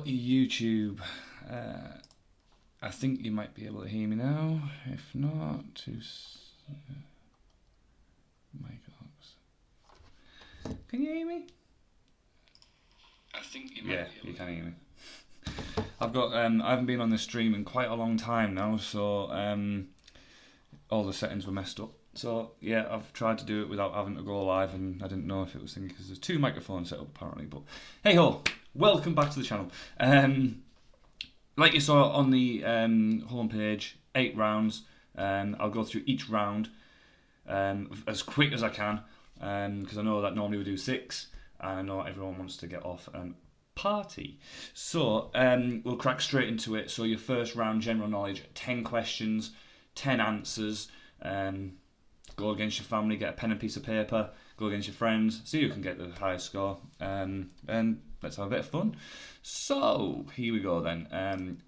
YouTube. I think you might be able to hear me now. If not, can you hear me? I think you might be able you can hear me. I've got I haven't been on this stream in quite a long time now, so all the settings were messed up. So yeah, I've tried to do it without having to go live, and I didn't know if it was thinking because there's 2 microphones set up apparently. But hey ho, welcome back to the channel. Like you saw on the homepage, 8 rounds. I'll go through each round as quick as I can because I know that normally we do 6, and I know everyone wants to get off and party. So we'll crack straight into it. So your first round, general knowledge, 10 questions, 10 answers. Go against your family, get a pen and piece of paper, go against your friends, see who can get the highest score, and let's have a bit of fun. So here we go then.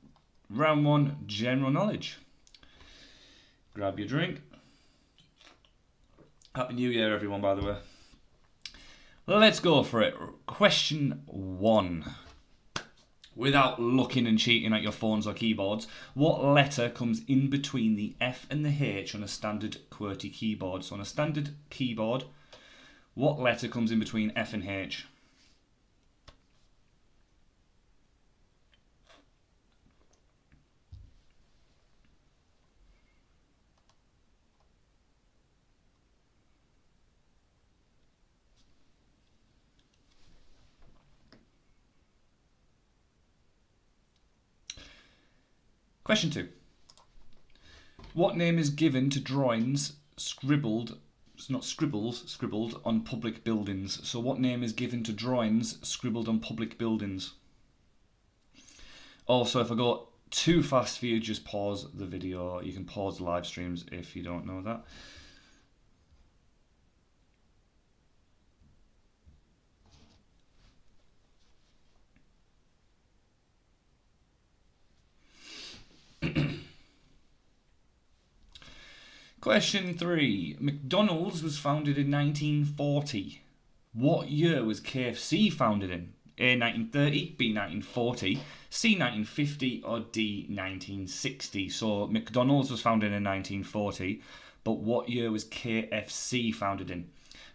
Round 1, general knowledge. Grab your drink. Happy New Year everyone, by the way. Let's go for it. Question 1. Without looking and cheating at your phones or keyboards, what letter comes in between the F and the H on a standard QWERTY keyboard? So on a standard keyboard, what letter comes in between F and H? Question 2. What name is given to drawings scribbled on public buildings? So what name is given to drawings scribbled on public buildings? Also, if I go too fast for you, just pause the video. You can pause the live streams if you don't know that. Question 3. McDonald's was founded in 1940. What year was KFC founded in? A. 1930, B. 1940, C. 1950, or D. 1960. So McDonald's was founded in 1940, but what year was KFC founded in?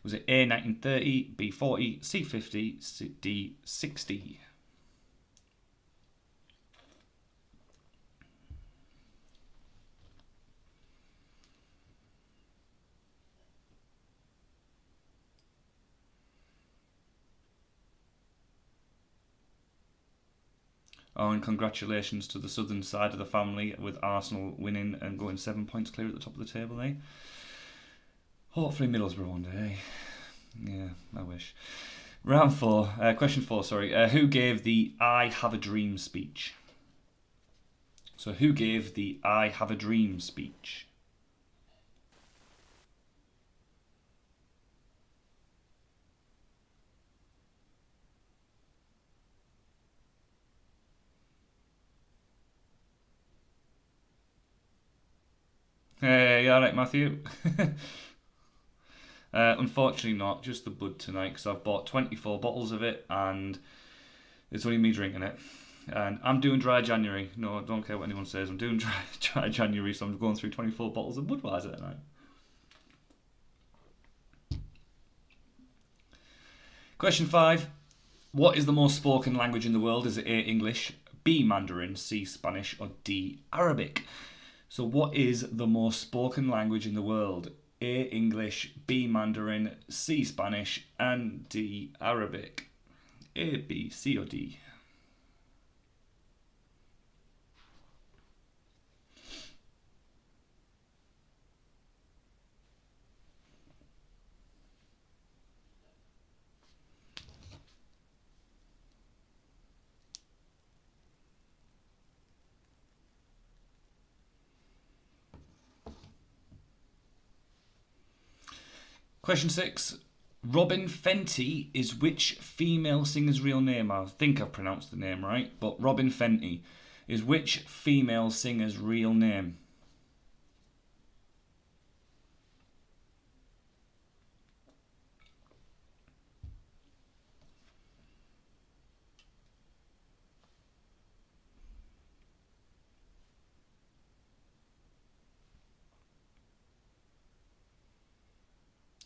Was it A. 1930, B. 40, C. 50, D. 60? Oh, and congratulations to the southern side of the family with Arsenal winning and going 7 points clear at the top of the table, eh? Hopefully Middlesbrough one day, eh? Yeah, I wish. Round 4, question 4, sorry. Who gave the I Have a Dream speech? So who gave the I Have a Dream speech? Hey, you alright, Matthew? Unfortunately not, just the bud tonight, because I've bought 24 bottles of it, and it's only me drinking it. And I'm doing dry January. No, I don't care what anyone says. I'm doing dry January, so I'm going through 24 bottles of Budweiser tonight. Question 5. What is the most spoken language in the world? Is it A, English, B, Mandarin, C, Spanish, or D, Arabic? So what is the most spoken language in the world? A, English, B, Mandarin, C, Spanish, and D, Arabic. A, B, C, or D? Question 6. Robin Fenty is which female singer's real name? I think I've pronounced the name right, but Robin Fenty is which female singer's real name?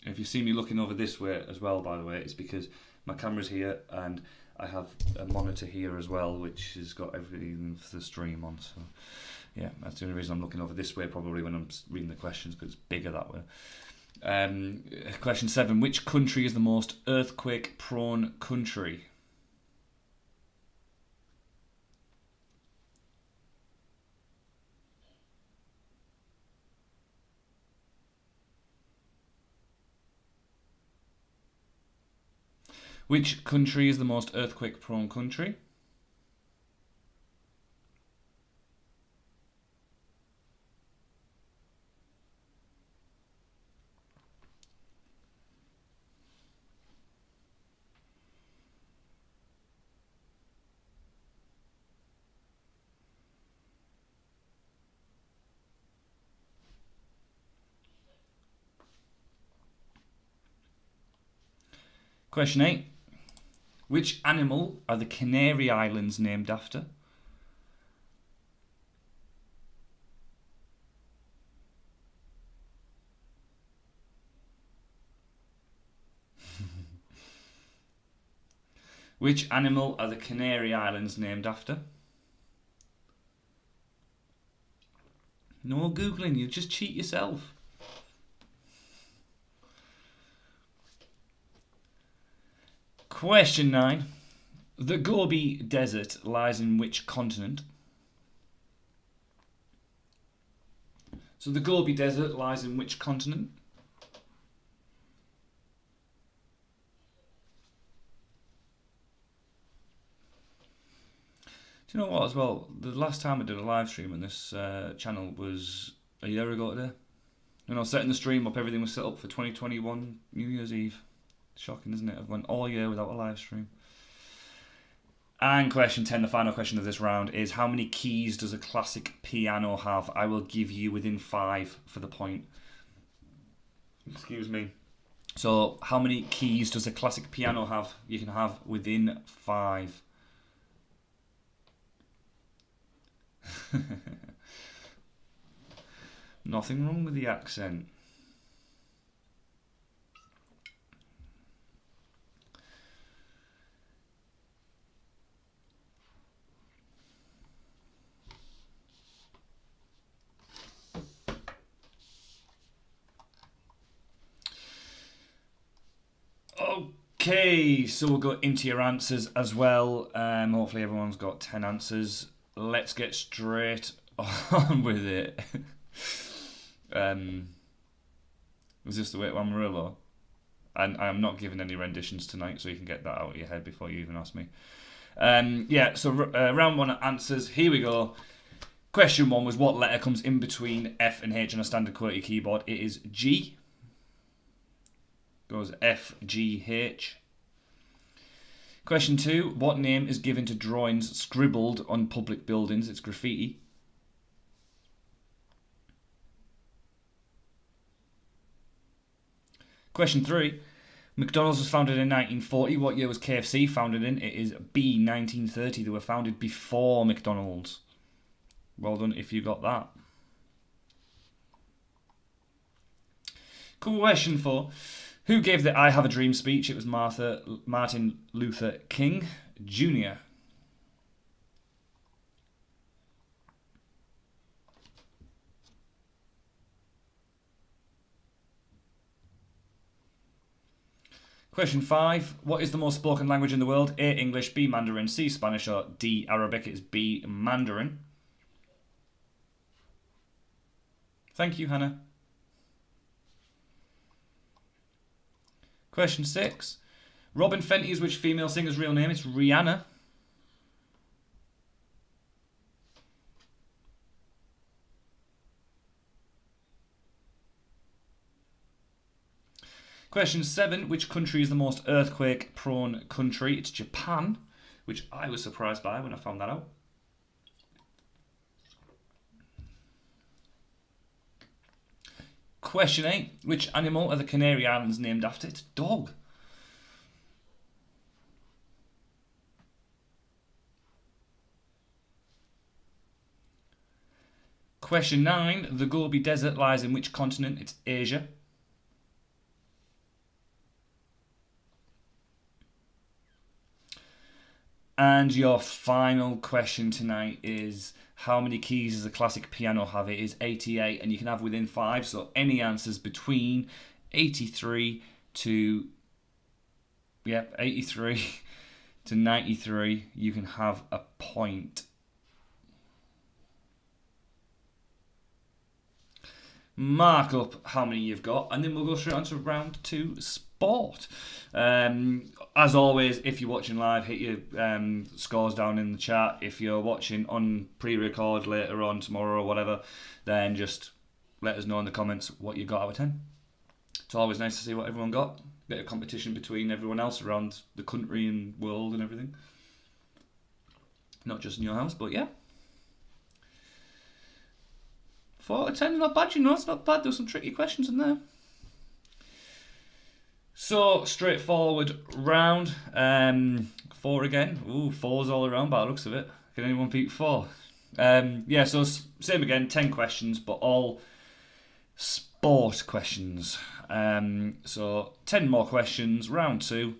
If you see me looking over this way as well, by the way, it's because my camera's here and I have a monitor here as well, which has got everything for the stream on. So, yeah, that's the only reason I'm looking over this way probably when I'm reading the questions, because it's bigger that way. Question 7. Which country is the most earthquake-prone country? Which country is the most earthquake-prone country? Question 8. Which animal are the Canary Islands named after? Which animal are the Canary Islands named after? No Googling, you just cheat yourself. Question 9. The Gobi Desert lies in which continent? So the Gobi Desert lies in which continent? Do you know what as well? The last time I did a live stream on this channel was a year ago today. When I was setting the stream up, everything was set up for 2021 New Year's Eve. Shocking, isn't it? I've went all year without a live stream. And question 10, the final question of this round, is how many keys does a classic piano have? I will give you within 5 for the point. Excuse me. So how many keys does a classic piano have? You can have within 5. Nothing wrong with the accent. Okay, so we'll go into your answers as well. Hopefully everyone's got 10 answers. Let's get straight on with it. Was this the way to Amarillo? And I'm not giving any renditions tonight, so you can get that out of your head before you even ask me. Yeah, so round 1 answers. Here we go. Question 1 was what letter comes in between F and H on a standard QWERTY keyboard? It is G. Goes F, G, H. Question 2, what name is given to drawings scribbled on public buildings? It's graffiti. Question 3, McDonald's was founded in 1940. What year was KFC founded in? It is B, 1930. They were founded before McDonald's. Well done if you got that. Question 4. Who gave the I Have a Dream speech? It was Martin Luther King Jr. Question 5. What is the most spoken language in the world? A, English, B, Mandarin, C, Spanish, or D, Arabic? It is B, Mandarin. Thank you, Hannah. Question 6. Robin Fenty is which female singer's real name? It's Rihanna. Question 7. Which country is the most earthquake-prone country? It's Japan, which I was surprised by when I found that out. Question 8. Which animal are the Canary Islands named after? It's a dog. Question 9. The Gobi Desert lies in which continent? It's Asia. And your final question tonight is, how many keys does a classic piano have? It is 88, and you can have within 5, so any answers between 83 to 83 to 93, you can have a point. Mark up how many you've got, and then we'll go straight on to round 2 sport. As always, if you're watching live, hit your scores down in the chat. If you're watching on pre-record later on tomorrow or whatever, then just let us know in the comments what you got out of 10. It's always nice to see what everyone got. Bit of competition between everyone else around the country and world and everything. Not just in your house, but yeah. 4 out of 10 is not bad, you know. It's not bad. There's some tricky questions in there. So, straightforward round. 4 again. Ooh, 4s all around by the looks of it. Can anyone beat 4? Yeah, so same again, 10 questions, but all sport questions. So, 10 more questions. Round 2.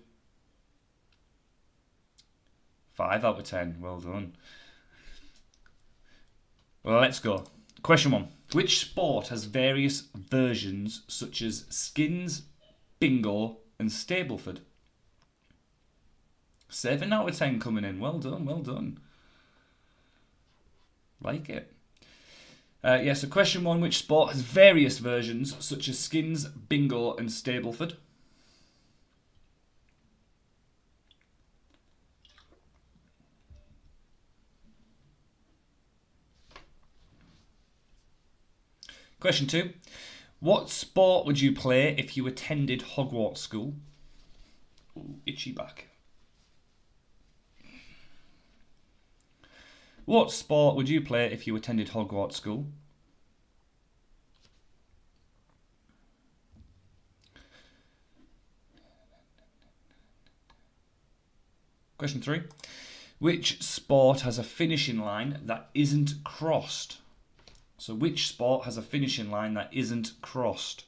5 out of 10. Well done. Well, let's go. Question 1. Which sport has various versions such as skins, bingo and Stableford? 7 out of 10 coming in. Well done, well done. Like it. So question 1. Which sport has various versions such as skins, bingo and Stableford? Question 2. What sport would you play if you attended Hogwarts School? Ooh, itchy back. What sport would you play if you attended Hogwarts School? Question 3. Which sport has a finishing line that isn't crossed? So which sport has a finishing line that isn't crossed?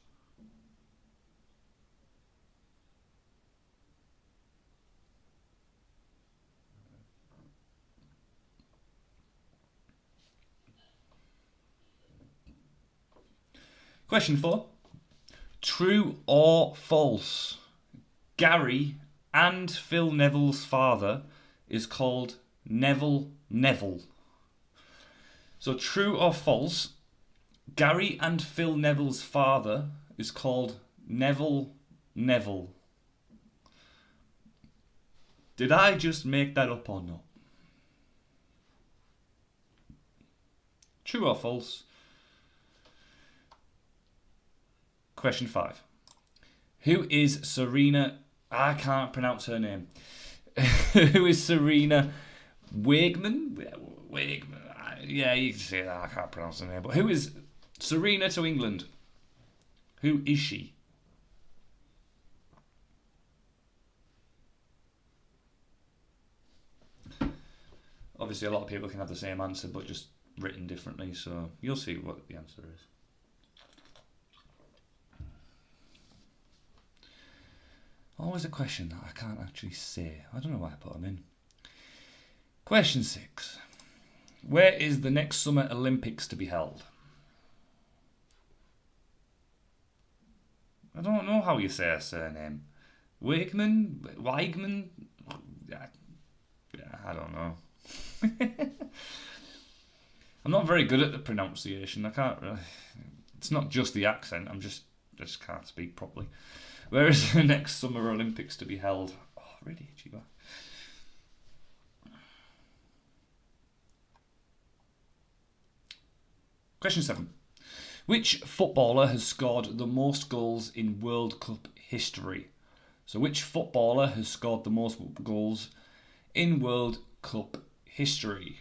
Question 4. True or false? Gary and Phil Neville's father is called Neville Neville. So true or false? Gary and Phil Neville's father is called Neville Neville. Did I just make that up or not? True or false? Question 5. Who is Serena? I can't pronounce her name. Who is Serena Wigman? Wigman. Yeah, you can say that. I can't pronounce her name. But who is Serena to England? Who is she? Obviously, a lot of people can have the same answer, but just written differently. So you'll see what the answer is. Always a question that I can't actually say. I don't know why I put them in. Question 6. Where is the next Summer Olympics to be held? I don't know how you say her surname. Weigman? Yeah, I don't know. I'm not very good at the pronunciation. I can't really. It's not just the accent. I just can't speak properly. Where is the next Summer Olympics to be held? Oh, really itchy back. Question 7. Which footballer has scored the most goals in World Cup history? So which footballer has scored the most goals in World Cup history?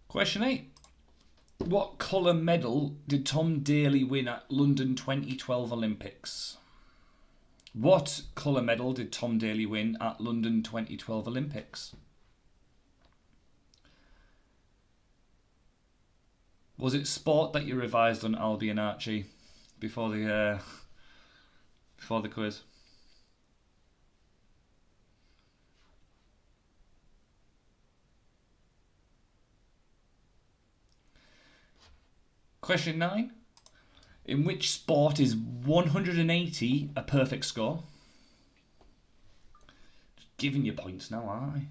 Question 8. What colour medal did Tom Daley win at London 2012 Olympics? What colour medal did Tom Daley win at London 2012 Olympics? Was it sport that you revised on Albie and Archie before the quiz? Question 9. In which sport is 180 a perfect score? Just giving you points now, aren't I?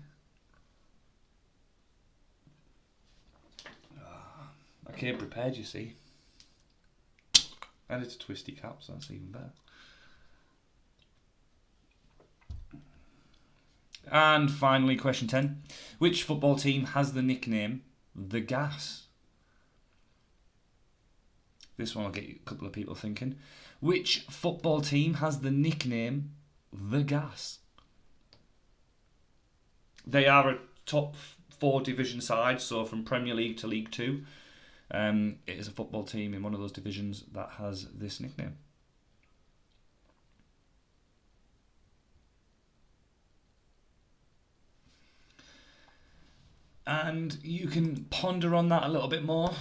I came prepared, you see. And it's a twisty cap, so that's even better. And finally, question 10. Which football team has the nickname The Gas? This one will get a couple of people thinking. Which football team has the nickname The Gas? They are a top 4 division side, so from Premier League to League 2. It is a football team in one of those divisions that has this nickname. And you can ponder on that a little bit more.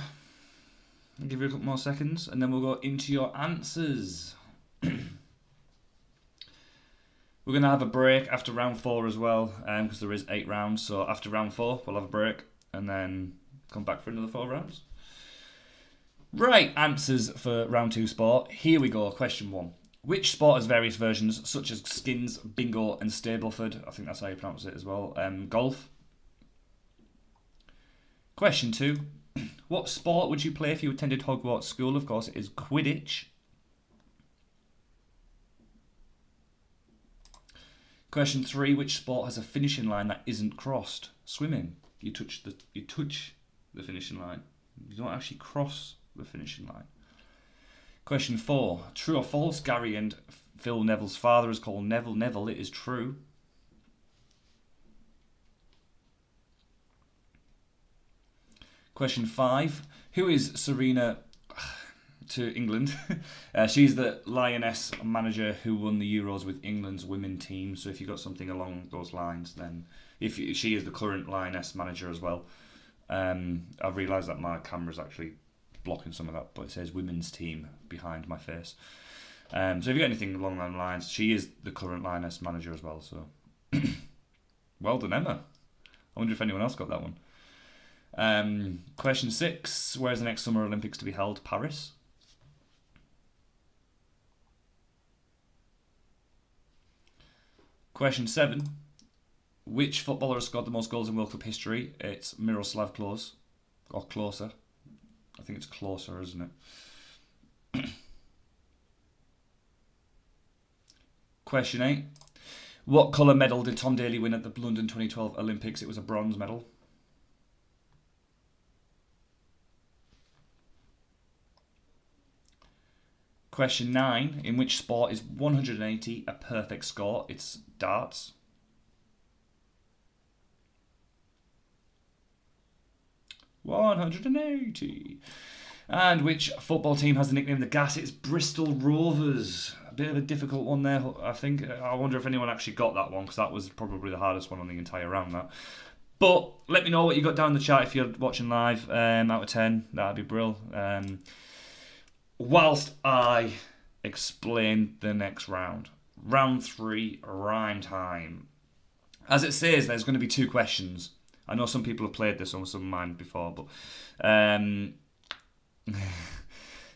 I'll give you a couple more seconds and then we'll go into your answers. We're going to have a break after round 4 as well, because there is 8 rounds. So after round 4, we'll have a break and then come back for another 4 rounds. Right, answers for round 2 sport. Here we go, question 1. Which sport has various versions, such as skins, bingo and Stableford? I think that's how you pronounce it as well. Golf. Question 2. What sport would you play if you attended Hogwarts School? Of course, it is Quidditch. Question 3. Which sport has a finishing line that isn't crossed? Swimming. You touch the finishing line. You don't actually cross the finishing line. Question 4. True or false? Gary and Phil Neville's father is called Neville. Neville, it is true. Question 5. Who is Serena to England? She's the Lioness manager who won the Euros with England's women team. So if you got something along those lines, then she is the current Lioness manager as well. I've realised that my camera's actually blocking some of that, but it says women's team behind my face. So if you got anything along those lines, she is the current Lioness manager as well. So well done, Emma. I wonder if anyone else got that one. Question 6. Where's the next Summer Olympics to be held? Paris. Question 7. Which footballer has scored the most goals in World Cup history? It's Miroslav Klose. Or Klose. I think it's closer, isn't it? Question 8. What colour medal did Tom Daley win at the London 2012 Olympics? It was a bronze medal. Question 9. In which sport is 180 a perfect score? It's darts. $180. And which football team has the nickname The Gas? It's Bristol Rovers. A bit of a difficult one there, I think. I wonder if anyone actually got that one, because that was probably the hardest one on the entire round, that. But let me know what you got down in the chat if you're watching live. Out of 10, that'd be brilliant. Whilst I explain the next round. Round 3, rhyme time. As it says, there's going to be 2 questions. I know some people have played this on some of mine before, but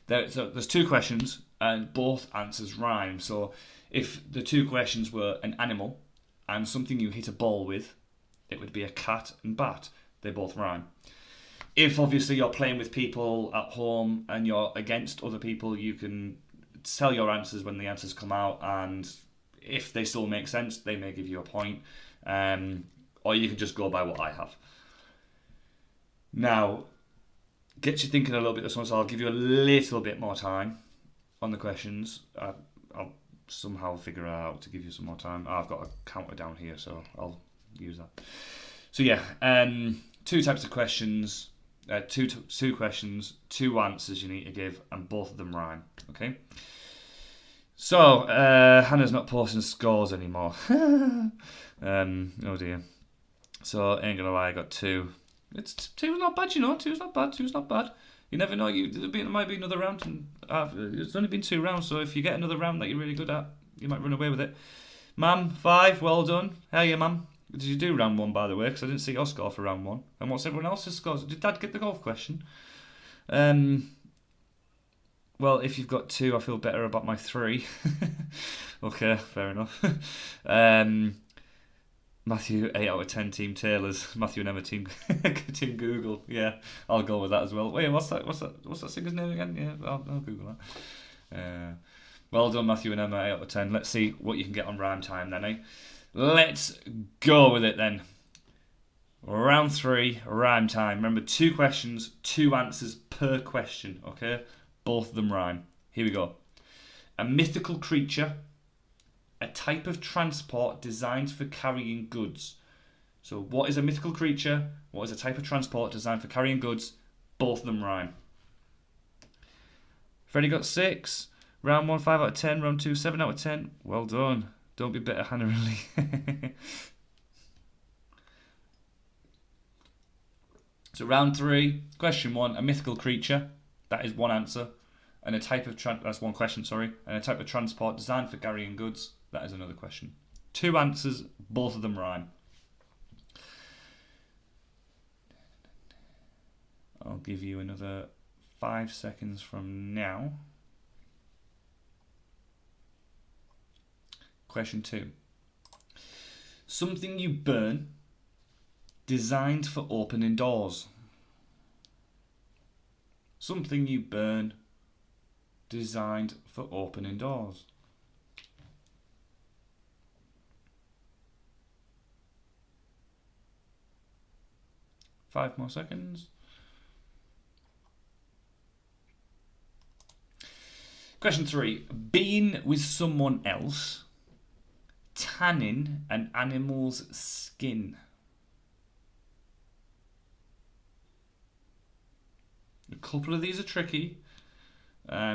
there's 2 questions and both answers rhyme. So if the 2 questions were an animal and something you hit a ball with, it would be a cat and bat. They both rhyme. If obviously you're playing with people at home and you're against other people, you can tell your answers when the answers come out, and if they still make sense, they may give you a point. Or you can just go by what I have. Now, get you thinking a little bit this one, so I'll give you a little bit more time on the questions. I'll somehow figure out to give you some more time. I've got a counter down here, so I'll use that. So yeah, 2 types of questions. Two questions, 2 answers you need to give, and both of them rhyme. Okay. So, Hannah's not posting scores anymore. Oh dear. So, ain't gonna lie, I got 2. Two's not bad, you know. Two's not bad. You never know. There might be another round. And it's only been 2 rounds, so if you get another round that you're really good at, you might run away with it. Mam, 5, well done. How are you, Mam? Did you do round 1, by the way? Because I didn't see your score for round 1. And what's everyone else's scores? Did Dad get the golf question? Well, if you've got 2, I feel better about my 3. Okay, fair enough. Matthew, 8 out of 10, Team Taylors. Matthew and Emma, Team Team Google. Yeah, I'll go with that as well. Wait, what's that singer's name again? Yeah, I'll Google that. Well done, Matthew and Emma, 8 out of 10. Let's see what you can get on rhyme time then, eh? Let's go with it then. Round 3, rhyme time. Remember, 2 questions, 2 answers per question, okay? Both of them rhyme. Here we go. A mythical creature, a type of transport designed for carrying goods. So what is a mythical creature? What is a type of transport designed for carrying goods? Both of them rhyme. Freddie got 6. Round 1, 5 out of 10. Round 2, 7 out of 10. Well done. Don't be bitter, Hannah and Lee. So round 3, question 1, a mythical creature. That is one answer. And a type of that's one question, sorry. And a type of transport designed for carrying goods. That is another question. 2 answers, both of them rhyme. I'll give you another 5 seconds from now. Question 2. Something you burn, designed for opening doors. Something you burn, designed for opening doors. Five more seconds. Question 3. Being with someone else, tanning an animal's skin. A couple of these are tricky. But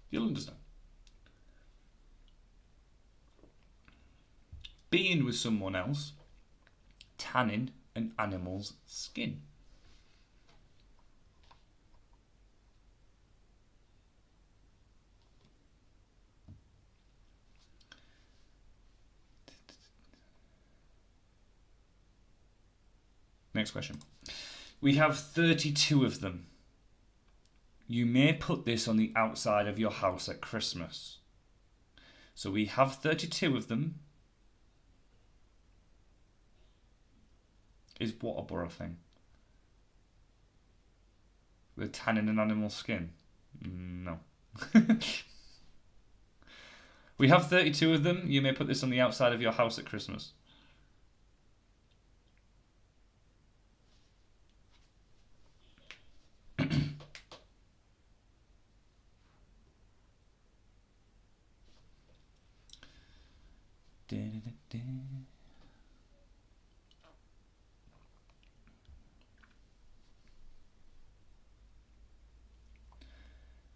you'll understand. Being with someone else, tanning an animal's skin. Next question. We have 32 of them. You may put this on the outside of your house at Christmas. So we have 32 of them. Is what a borough thing? We're tanning an animal's skin? No. We have 32 of them. You may put this on the outside of your house at Christmas.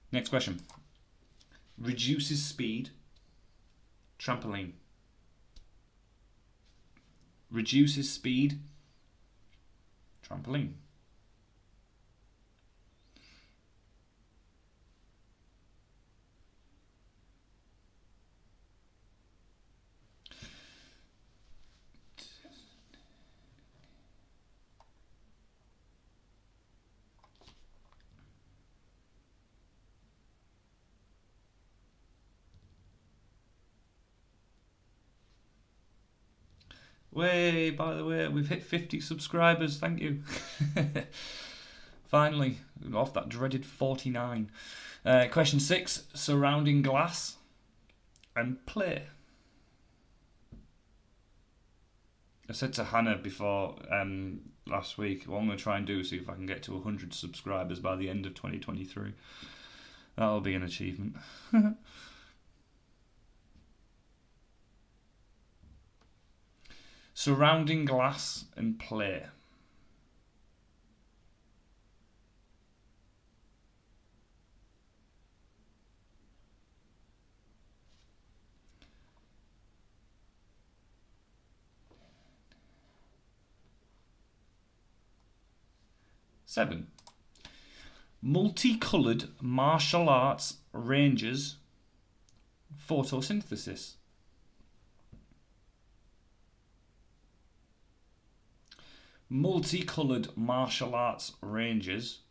Next question. Reduces speed. Trampoline. Reduces speed. Trampoline. Way, by the way, we've hit 50 subscribers. Thank you. Finally, off that dreaded 49. Question 6. Surrounding glass and play. I said to Hannah before last week, what I'm going to try and do is see if I can get to 100 subscribers by the end of 2023. That'll be an achievement. Surrounding glass and play. 7. Multicoloured martial arts ranges photosynthesis. Multicoloured martial arts ranges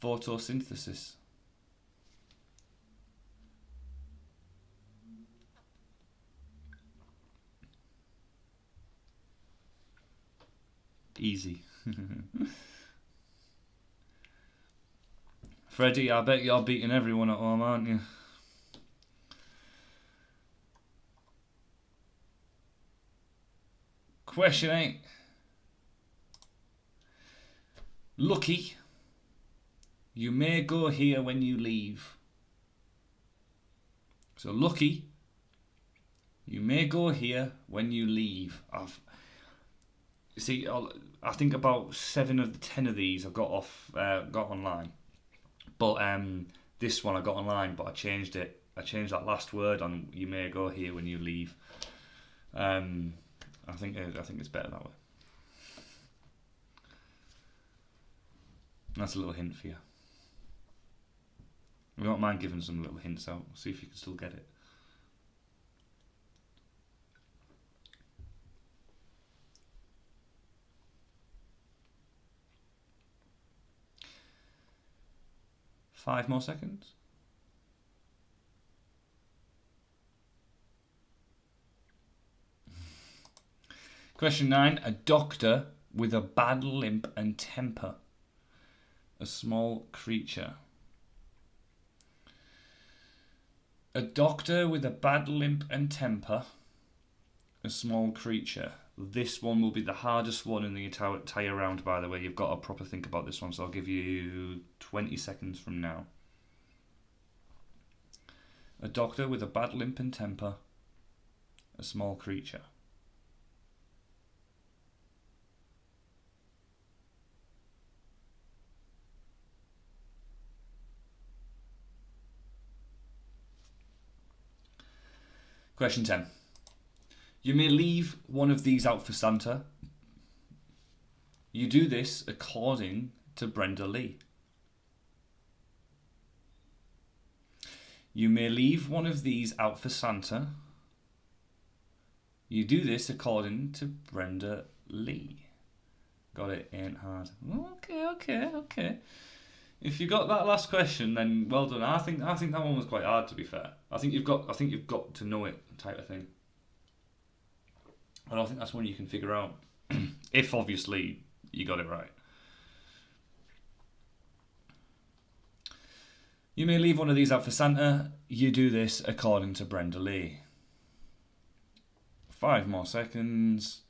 photosynthesis. Easy. Freddie, I bet you're beating everyone at home, aren't you? Question 8. Lucky, you may go here when you leave. So lucky, you may go here when you leave. I think about 7 of the 10 of these I've got online. But this one I got online, but I changed it. I changed that last word on "you may go here when you leave." I think it's better that way. That's a little hint for you. I don't mind giving some little hints out. See if you can still get it. Five more seconds. Question 9. A doctor with a bad limp and temper. A small creature. A doctor with a bad limp and temper. A small creature. This one will be the hardest one in the entire round, by the way. You've got to proper think about this one, so I'll give you 20 seconds from now. A doctor with a bad limp and temper. A small creature. Question 10. You may leave one of these out for Santa. You do this according to Brenda Lee. You may leave one of these out for Santa. You do this according to Brenda Lee. Got it? Ain't hard. Okay. If you got that last question, then well done. I think that one was quite hard, to be fair. I think you've got to know it, type of thing. I don't think that's one you can figure out. If obviously you got it right. You may leave one of these out for Santa. You do this according to Brenda Lee. 5 more seconds.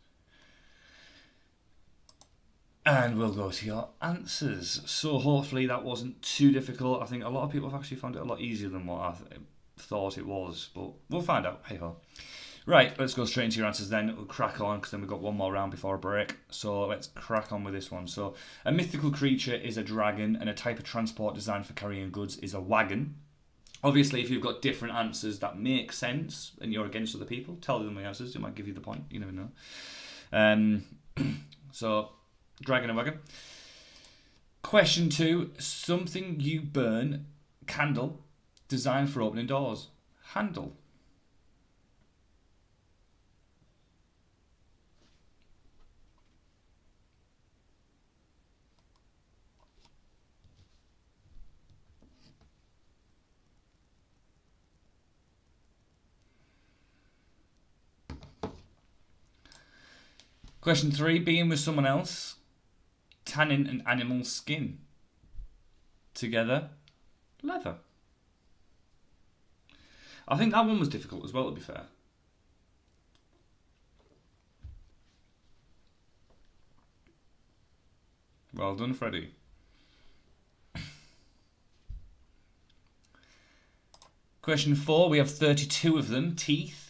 And we'll go to your answers. So hopefully that wasn't too difficult. I think a lot of people have actually found it a lot easier than what I thought it was. But we'll find out. Hey ho. Right, let's go straight into your answers then. We'll crack on because then we've got one more round before a break. So let's crack on with this one. So a mythical creature is a dragon, and a type of transport designed for carrying goods is a wagon. Obviously, if you've got different answers that make sense and you're against other people, tell them the answers. It might give you the point. You never know. So, dragon and wagon. Question 2. Something you burn. Candle. Designed for opening doors. Handle. Question 3. Being with someone else. Tanning an animal's skin. Together. Leather. I think that one was difficult as well, to be fair. Well done, Freddie. Question 4. We have 32 of them. Teeth.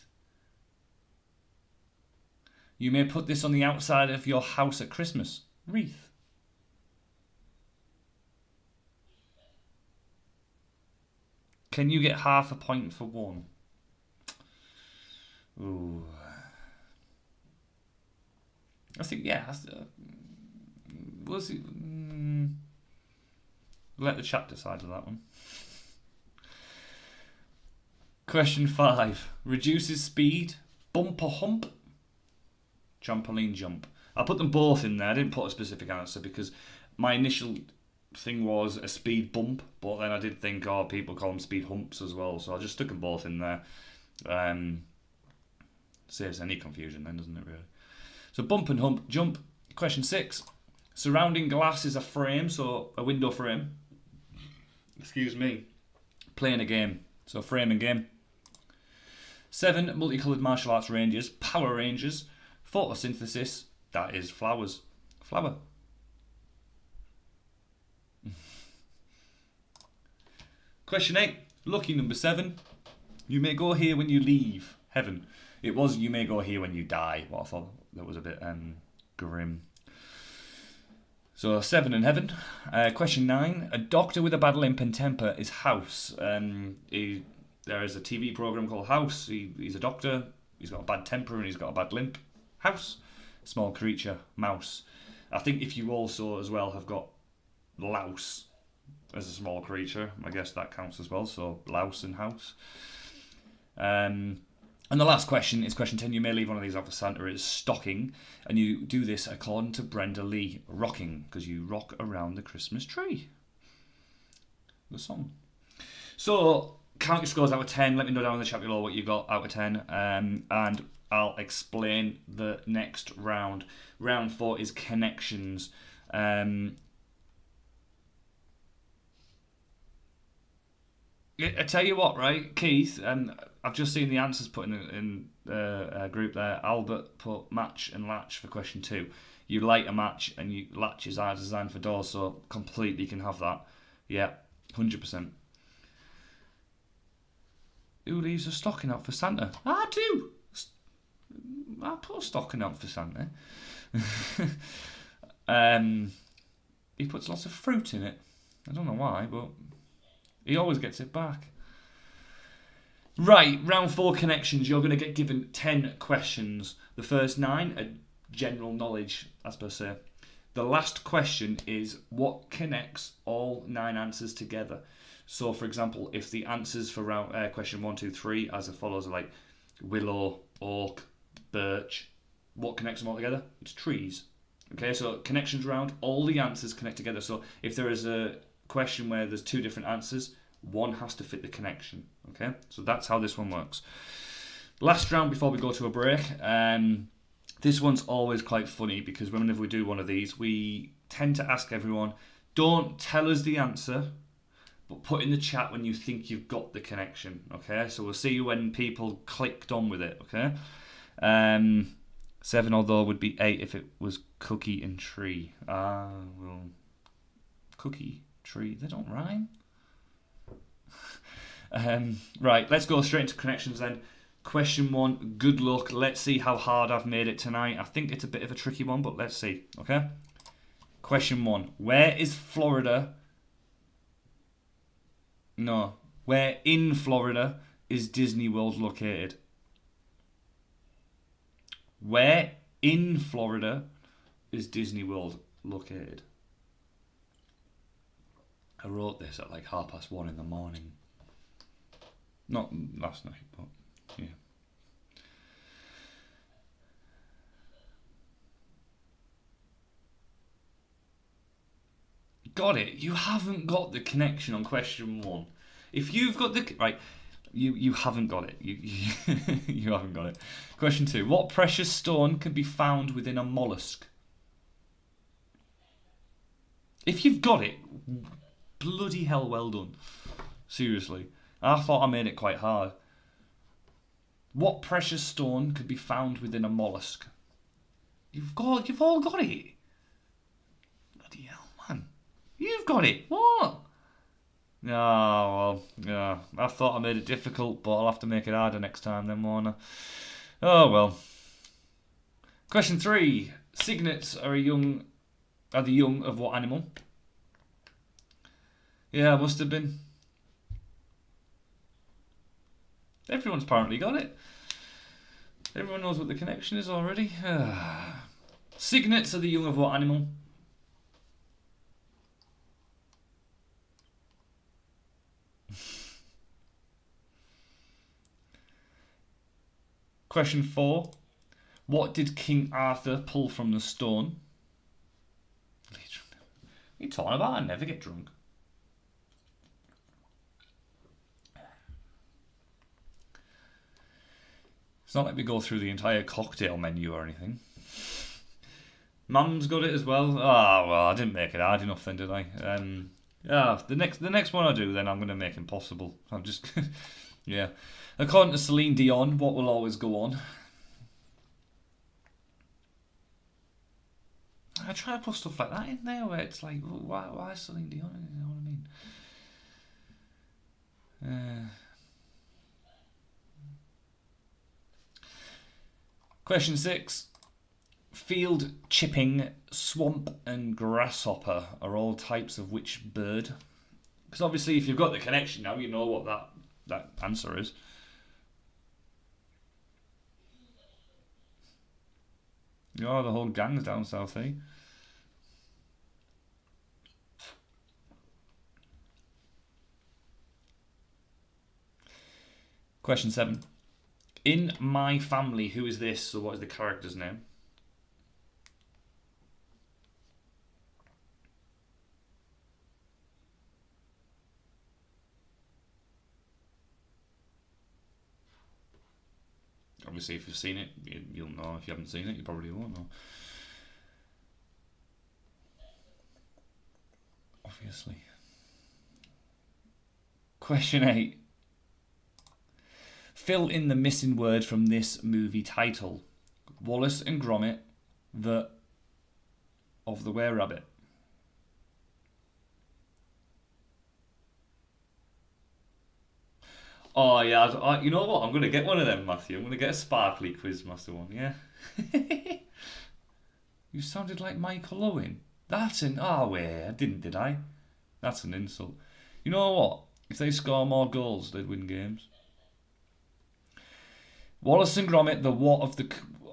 You may put this on the outside of your house at Christmas. Wreath. Can you get half a point for one? Ooh. I think, yeah. Was it? Let the chat decide on that one. Question 5. Reduces speed, bumper hump, trampoline jump. I put them both in there. I didn't put a specific answer because my initial thing was a speed bump, but then I did think, oh, people call them speed humps as well, so I just stuck them both in there. Saves any confusion then, doesn't it, really? So bump and hump, jump. Question 6. Surrounding glass is a frame, so a window frame. Excuse me. Playing a game, so frame and game. 7. Multicoloured martial arts rangers, Power Rangers. Photosynthesis, that is flowers. Flower. Question 8. Lucky number 7. You may go here when you leave heaven. It was you may go here when you die. Well, I thought that was a bit grim. So 7 in heaven. Question 9. A doctor with a bad limp and temper is House. There is a TV program called House. He's a doctor. He's got a bad temper and he's got a bad limp. House. Small creature. Mouse. I think if you also as well have got louse as a small creature, I guess that counts as well. So louse and house. And the last question is question 10. You may leave one of these out for Santa. It's stocking. And you do this according to Brenda Lee. Rocking. Because you rock around the Christmas tree. The song. So count your scores out of 10. Let me know down in the chat below what you got out of 10. And I'll explain the next round. Round 4 is connections. I tell you what, right, Keith, I've just seen the answers put in a group there. Albert put match and latch for question 2. You light a match and you latches are designed for doors, so completely can have that. Yeah, 100%. Who leaves a stocking out for Santa? I do. I put a stocking out for Santa. He puts lots of fruit in it. I don't know why, but he always gets it back. Right, round 4 connections. You're going to get given 10 questions. The first 9 are general knowledge, as per se. The last question is what connects all 9 answers together. So, for example, if the answers for round question 1, 2, 3 as follows are like willow, oak, birch, what connects them all together? It's trees. Okay, so connections round, all the answers connect together. So if there is a question where there's 2 different answers, one has to fit the connection. Okay, so that's how this one works. Last round before we go to a break. This one's always quite funny because whenever we do one of these, we tend to ask everyone, don't tell us the answer, but put in the chat when you think you've got the connection. Okay, so we'll see when people clicked on with it. Okay, 7 although would be 8 if it was cookie and tree. Well, cookie, tree, they don't rhyme. Right, let's go straight into connections then. Question 1, good luck. Let's see how hard I've made it tonight. I think it's a bit of a tricky one, but let's see. Okay. Question 1, where is Florida? No, where in Florida is Disney World located? Where in Florida is Disney World located? I wrote this at like 1:30 in the morning. Not last night, but yeah. Got it. You haven't got the connection on question 1. If you've got the right, you haven't got it. You haven't got it. Question 2. What precious stone can be found within a mollusk? If you've got it, bloody hell, well done. Seriously. I thought I made it quite hard. What precious stone could be found within a mollusk? You've all got it. Bloody hell, man. You've got it. What? Oh, well, yeah. I thought I made it difficult, but I'll have to make it harder next time then, won't I? Oh, well. Question 3. Cygnets are the young of what animal? Yeah, must have been. Everyone's apparently got it. Everyone knows what the connection is already. Cygnets are the young of what animal? Question 4. What did King Arthur pull from the stone? What are you talking about? I never get drunk. It's not like we go through the entire cocktail menu or anything. Mum's got it as well. Ah, well, I didn't make it hard enough then, did I? Yeah, the next one I do, then I'm going to make impossible. I'm just, yeah. According to Celine Dion, what will always go on? I try to put stuff like that in there where it's like, why Celine Dion? You know what I mean? Question 6. Field chipping, swamp and grasshopper are all types of which bird? Because obviously if you've got the connection now, you know what that answer is. Oh, the whole gang's down south, eh? Question 7. In My Family, who is this? So what is the character's name? Obviously, if you've seen it, you'll know. If you haven't seen it, you probably won't know. Obviously. Question 8. Fill in the missing word from this movie title. Wallace and Gromit, of the Were-Rabbit. Oh yeah, you know what? I'm going to get one of them, Matthew. I'm going to get a sparkly quiz master one, yeah? You sounded like Michael Owen. That's an... Oh, wait, I didn't, did I? That's an insult. You know what? If they score more goals, they'd win games. Wallace and Gromit, the what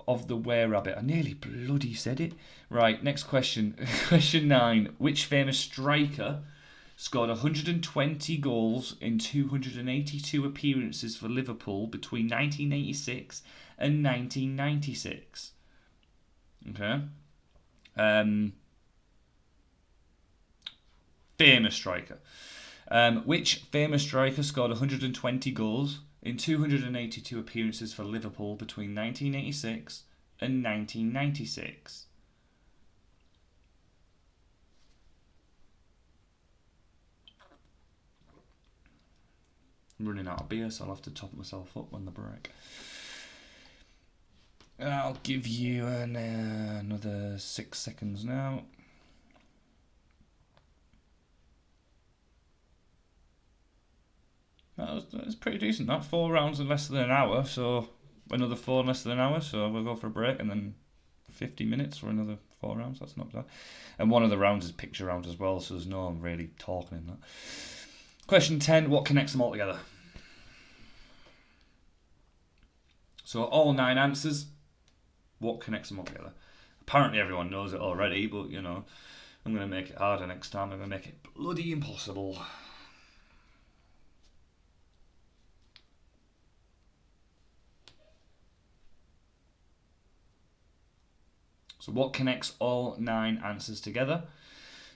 of the Were-Rabbit. I nearly bloody said it. Right, next question. Question 9. Which famous striker scored 120 goals in 282 appearances for Liverpool between 1986 and 1996? Okay. Famous striker. Which famous striker scored 120 goals in 282 appearances for Liverpool between 1986 and 1996? I'm running out of beer, so I'll have to top myself up on the break. I'll give you another 6 seconds now. That was pretty decent. That 4 rounds in less than an hour, so another 4 in less than an hour. So we'll go for a break and then 50 minutes for another 4 rounds. That's not bad. And one of the rounds is picture rounds as well, so there's no really talking in that. Question 10. What connects them all together? So all 9 answers. What connects them all together? Apparently everyone knows it already, but you know, I'm going to make it harder next time. I'm going to make it bloody impossible. So what connects all 9 answers together?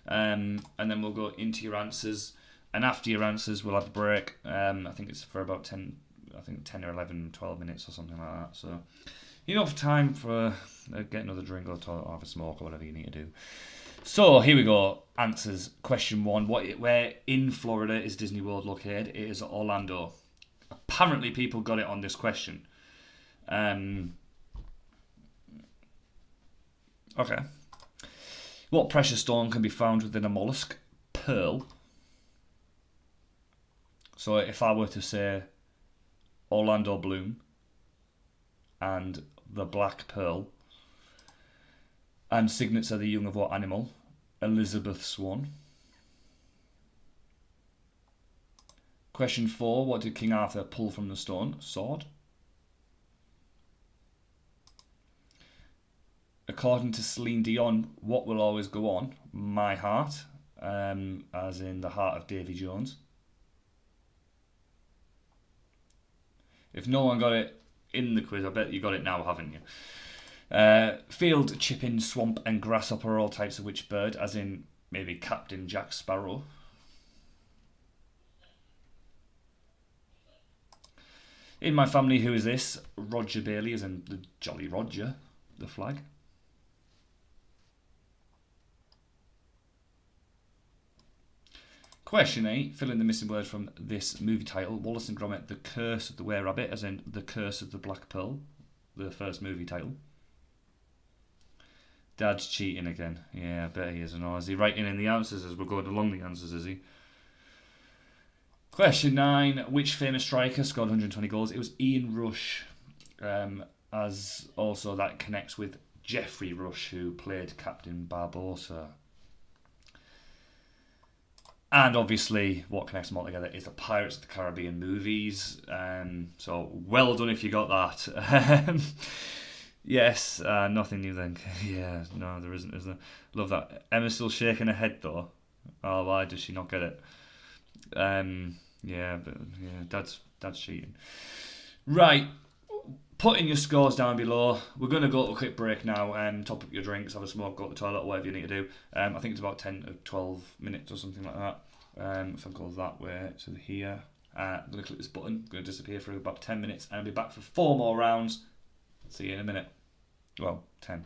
And then we'll go into your answers. And after your answers, we'll have a break. I think it's for about 10 or 11, 12 minutes or something like that. So enough time for get another drink or have a smoke or whatever you need to do. So here we go. Answers. Question 1. Where in Florida is Disney World located? It is Orlando. Apparently people got it on this question. Okay. What precious stone can be found within a mollusk? Pearl. So if I were to say Orlando Bloom and the black pearl, and signets are the young of what animal? Elizabeth Swan. Question 4. What did King Arthur pull from the stone? Sword. According to Celine Dion, what will always go on? My heart, as in the heart of Davy Jones. If no one got it, in the quiz. I bet you got it now, haven't you? Field, chipping, swamp, and grasshopper are all types of which bird, as in maybe Captain Jack Sparrow. In my family, who is this? Roger Bailey, as in the Jolly Roger, the flag. Question 8. Fill in the missing word from this movie title. Wallace and Gromit, The Curse of the Were-Rabbit, as in The Curse of the Black Pearl, the first movie title. Dad's cheating again. Yeah, I bet he is. And is he writing in the answers as we're going along the answers, is he? Question 9. Which famous striker scored 120 goals? It was Ian Rush. As also that connects with Geoffrey Rush, who played Captain Barbossa. And obviously, what connects them all together is the Pirates of the Caribbean movies. So well done if you got that. Yes, nothing new then. Yeah, no, there isn't, is there? Love that. Emma's still shaking her head though. Oh, why does she not get it? Yeah, but yeah, dad's cheating. Right, put in your scores down below. We're going to go to a quick break now and top up your drinks, have a smoke, go to the toilet, or whatever you need to do. I think it's about 10 to 12 minutes or something like that. If I go that way to here, I'm going to click this button. I'm going to disappear for about 10 minutes and I'll be back for 4 more rounds. See you in a minute. Well, 10.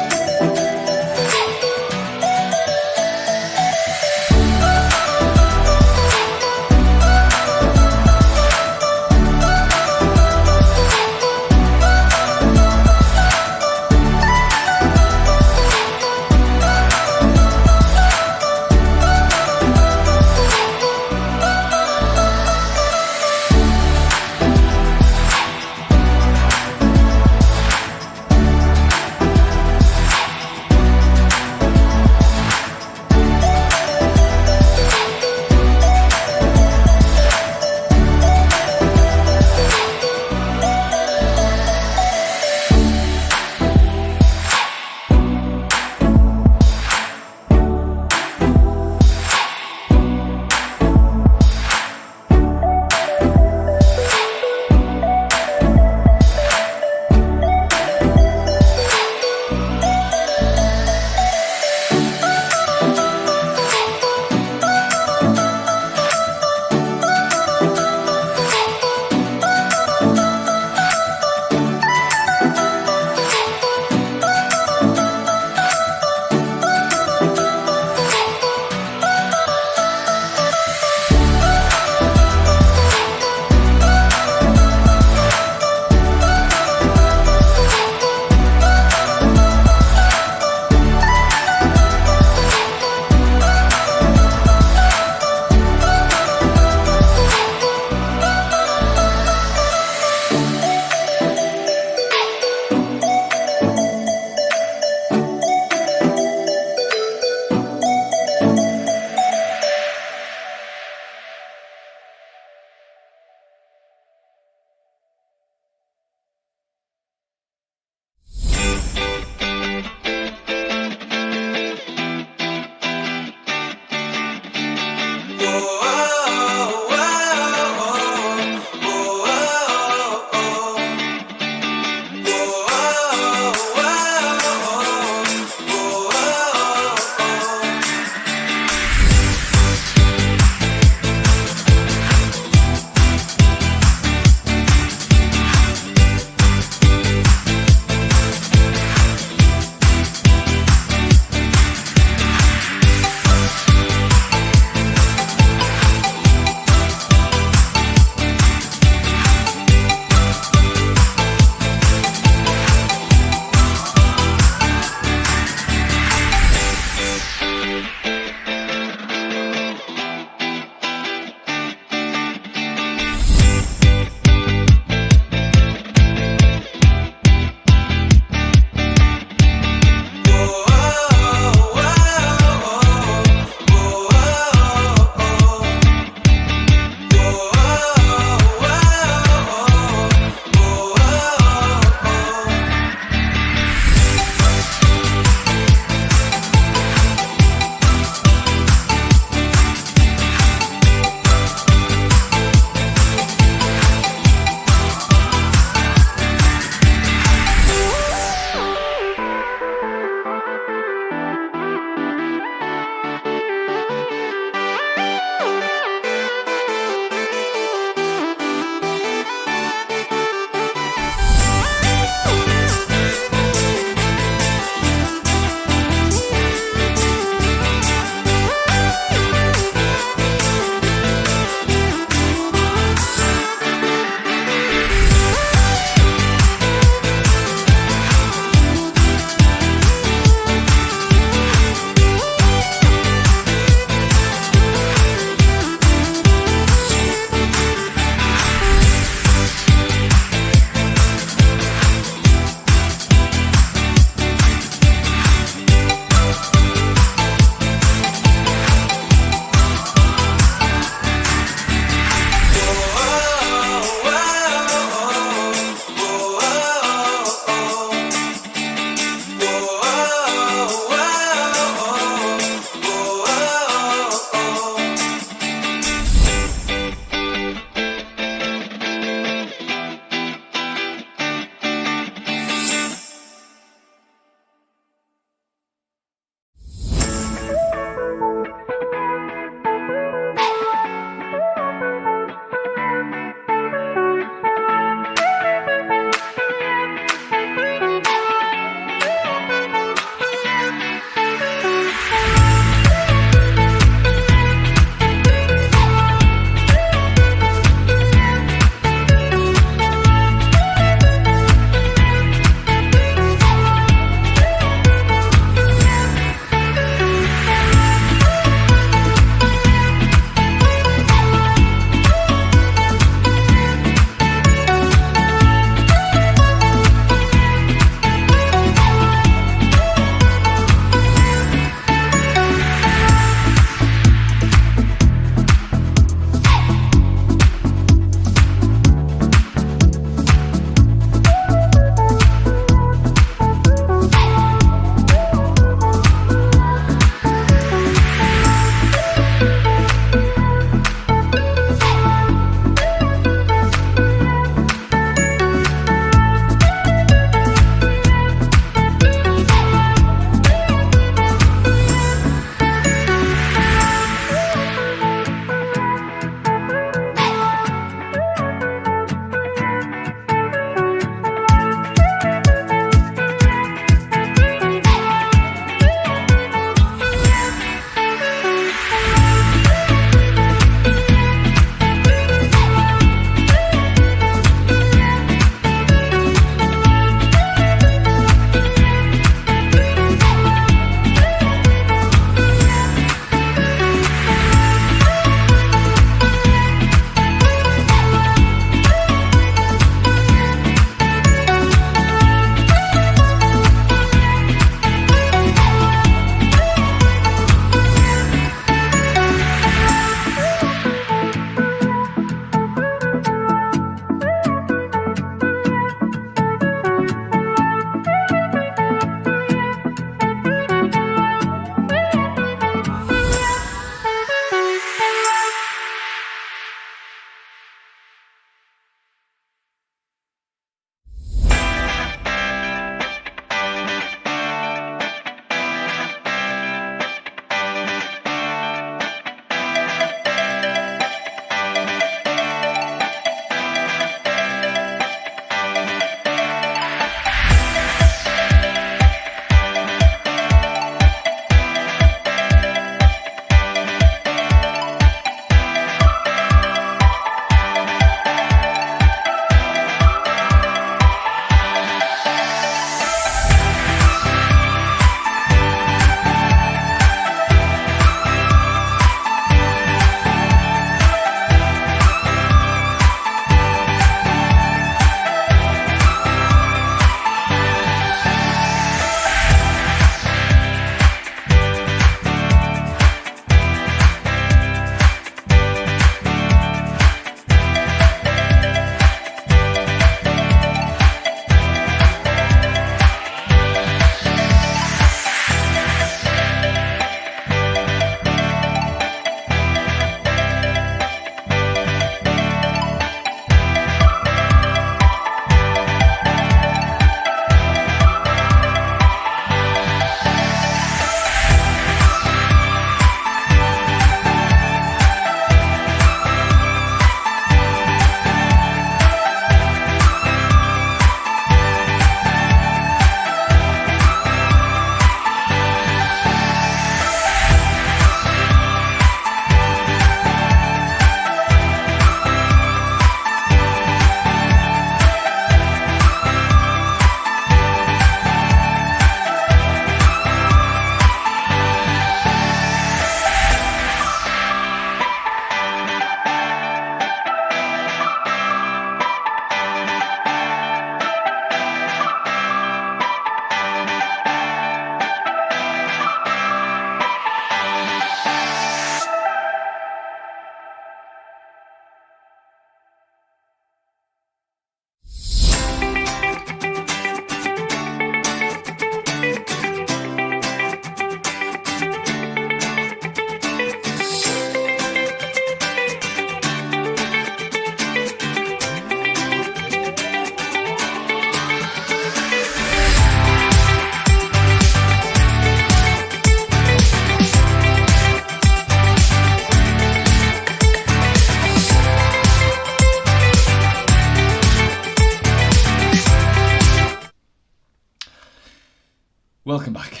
Welcome back.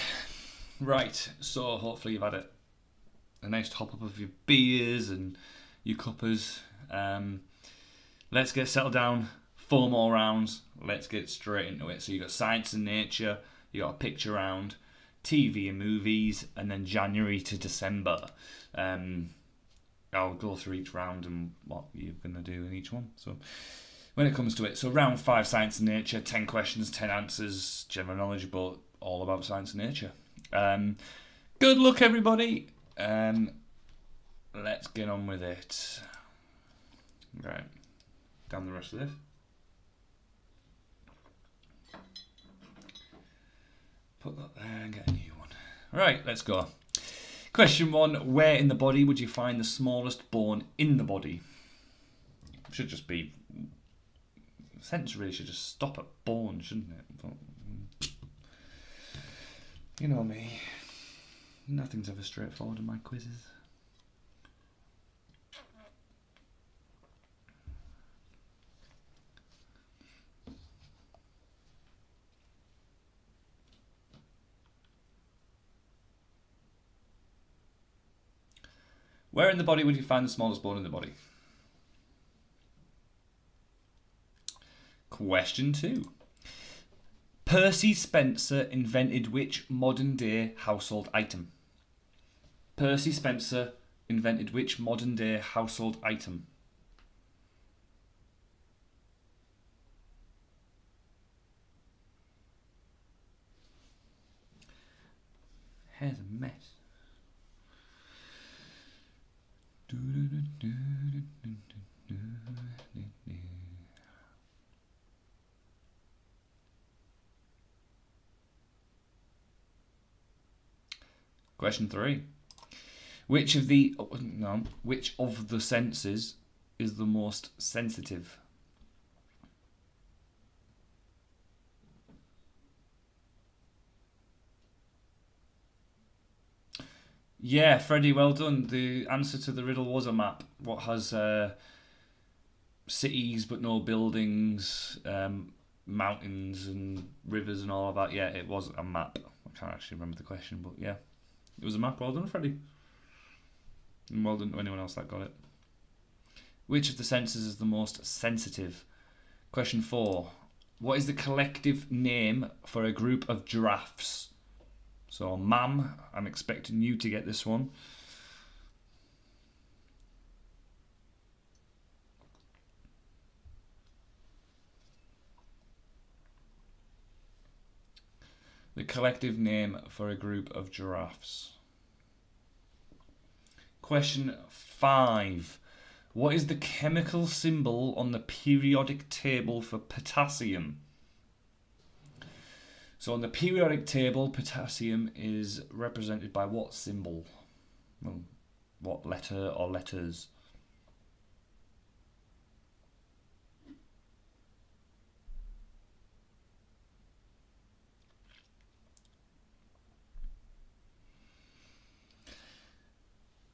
Right, so hopefully you've had a nice top up of your beers and your cuppers. Let's get settled down. 4 more rounds. Let's get straight into it. So you got science and nature, you got a picture round, TV and movies, and then January to December. I'll go through each round and what you're going to do in each one. So when it comes to it, so round 5, science and nature, 10 questions, 10 answers, general knowledge, but all about science and nature. Good luck, everybody. Let's get on with it. Right, down the rest of this. Put that there and get a new one. Right, let's go. Question 1. Where in the body would you find the smallest bone in the body? Should just be... The sentence really should just stop at bone, shouldn't it? But, you know me. Nothing's ever straightforward in my quizzes. Where in the body would you find the smallest bone in the body? Question 2. Percy Spencer invented which modern-day household item? Percy Spencer invented which modern-day household item? Hair's a mess. Question 3. Which of the senses is the most sensitive? Yeah, Freddie, well done. The answer to the riddle was a map. What has cities but no buildings, mountains and rivers and all of that? Yeah, it was a map. I can't actually remember the question, but yeah, it was a map. Well done, Freddie. And well done to anyone else that got it. Which of the senses is the most sensitive? Question 4. What is the collective name for a group of giraffes? So, Mam, I'm expecting you to get this one. The collective name for a group of giraffes. Question 5. What is the chemical symbol on the periodic table for potassium? So on the periodic table, potassium is represented by what symbol? Well, what letter or letters?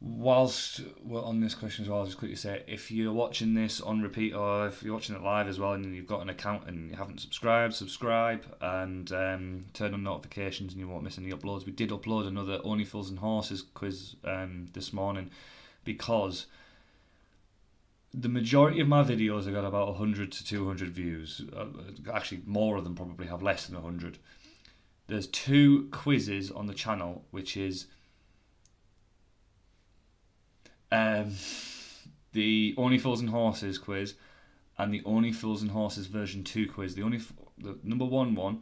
Whilst we're on this question as well, I'll just quickly say, if you're watching this on repeat or if you're watching it live as well and you've got an account and you haven't subscribed, subscribe and turn on notifications and you won't miss any uploads. We did upload another Only Fools and Horses quiz this morning because the majority of my videos have got about 100 to 200 views. Actually, more of them probably have less than 100. There's 2 quizzes on the channel, which is the Only Fools and Horses quiz and the Only Fools and Horses version 2 quiz. The number 1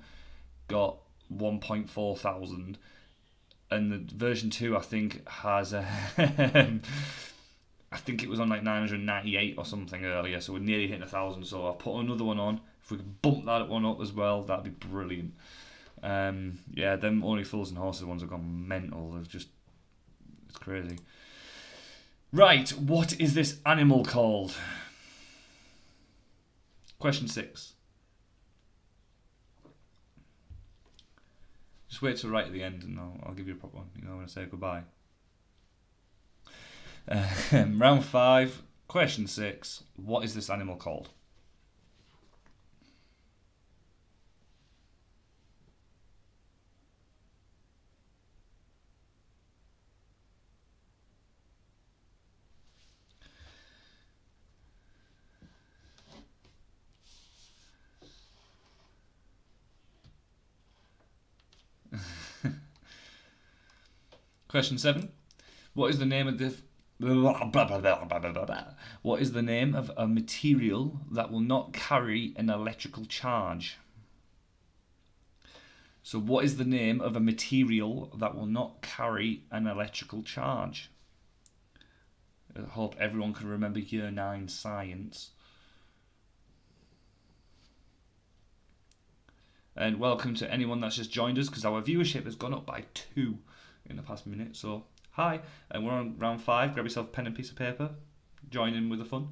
got 1.4 thousand and the version 2 I think has I think it was on like 998 or something earlier, so we're nearly hitting 1,000. So I've put another one on. If we could bump that one up as well, that'd be brilliant. Yeah, them Only Fools and Horses ones have gone mental. It's crazy. Right, what is this animal called? Question 6. Just wait till right at the end and I'll give you a proper one. You know, I'm going to say goodbye. Round 5, question 6. What is this animal called? Question 7. What is the name of the... What is the name of a material that will not carry an electrical charge? So what is the name of a material that will not carry an electrical charge? I hope everyone can remember Year 9 science. And welcome to anyone that's just joined us, because our viewership has gone up by 2 in the past minute. So hi, and we're on round 5. Grab yourself a pen and piece of paper. Join in with the fun.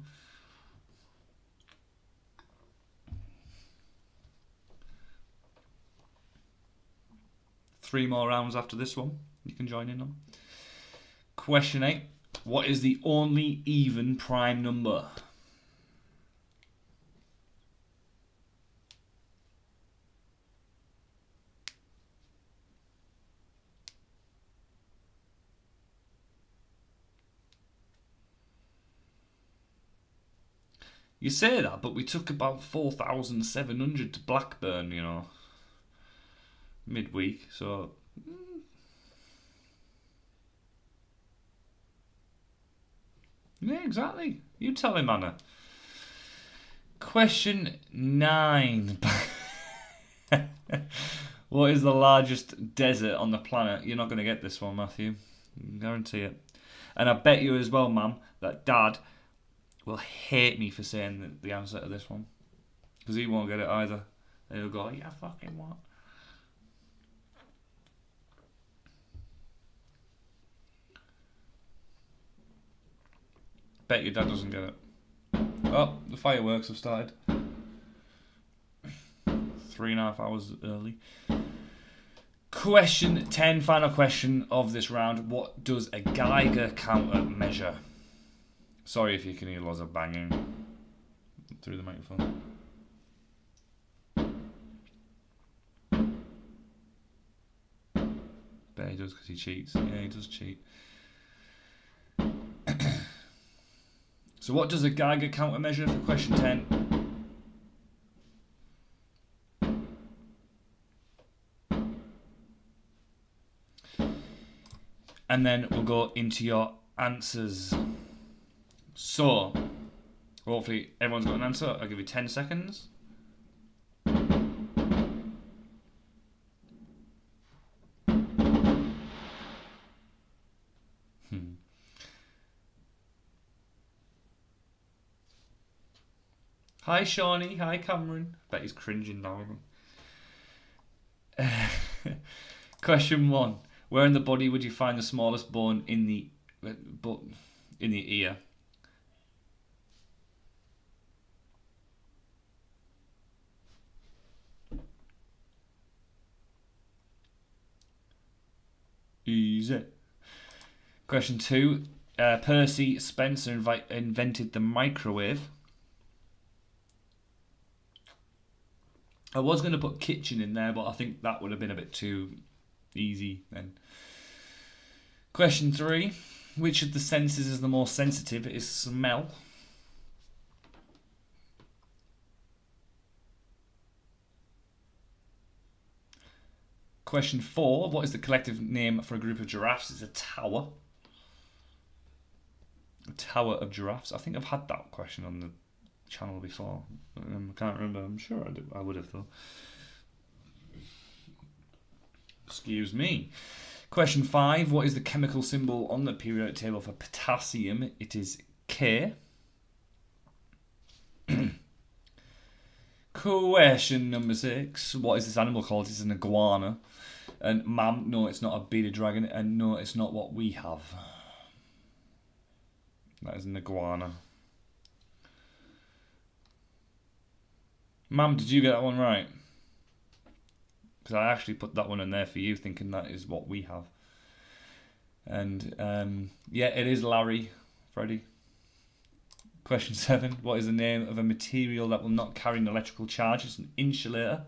Three more rounds after this one you can join in on. Question 8. What is the only even prime number? You say that, but we took about 4,700 to Blackburn, you know, midweek, so... Yeah, exactly. You tell him, Anna. Question 9. What is the largest desert on the planet? You're not going to get this one, Matthew. I guarantee it. And I bet you as well, Mum, that Dad will hate me for saying the answer to this one, because he won't get it either. He'll go, yeah, fucking what? Bet your dad doesn't get it. Oh, the fireworks have started. 3.5 hours early. Question 10, final question of this round. What does a Geiger counter measure? Sorry if you can hear lots of banging through the microphone. Bet he does because he cheats. Yeah, he does cheat. So what does a Geiger counter measure for question 10? And then we'll go into your answers. So, hopefully everyone's got an answer. I'll give you 10 seconds. Hi Shawnee, hi Cameron. Bet he's cringing now. Question 1. Where in the body would you find the smallest bone in the ear? Easy. Question 2. Percy Spencer invented the microwave. I was going to put kitchen in there, but I think that would have been a bit too easy then. Question 3. Which of the senses is the most sensitive? It is smell. Question 4. What is the collective name for a group of giraffes? It's a tower. A tower of giraffes. I think I've had that question on the channel before. I can't remember. I'm sure I would have though. Excuse me. Question 5. What is the chemical symbol on the periodic table for potassium? It is K. Question number 6. What is this animal called? It's an iguana. And ma'am, no, it's not a bearded dragon. And no, it's not what we have. That is an iguana. Ma'am, did you get that one right? Because I actually put that one in there for you, thinking that is what we have. And yeah, it is Larry, Freddie. Question 7. What is the name of a material that will not carry an electrical charge? It's an insulator.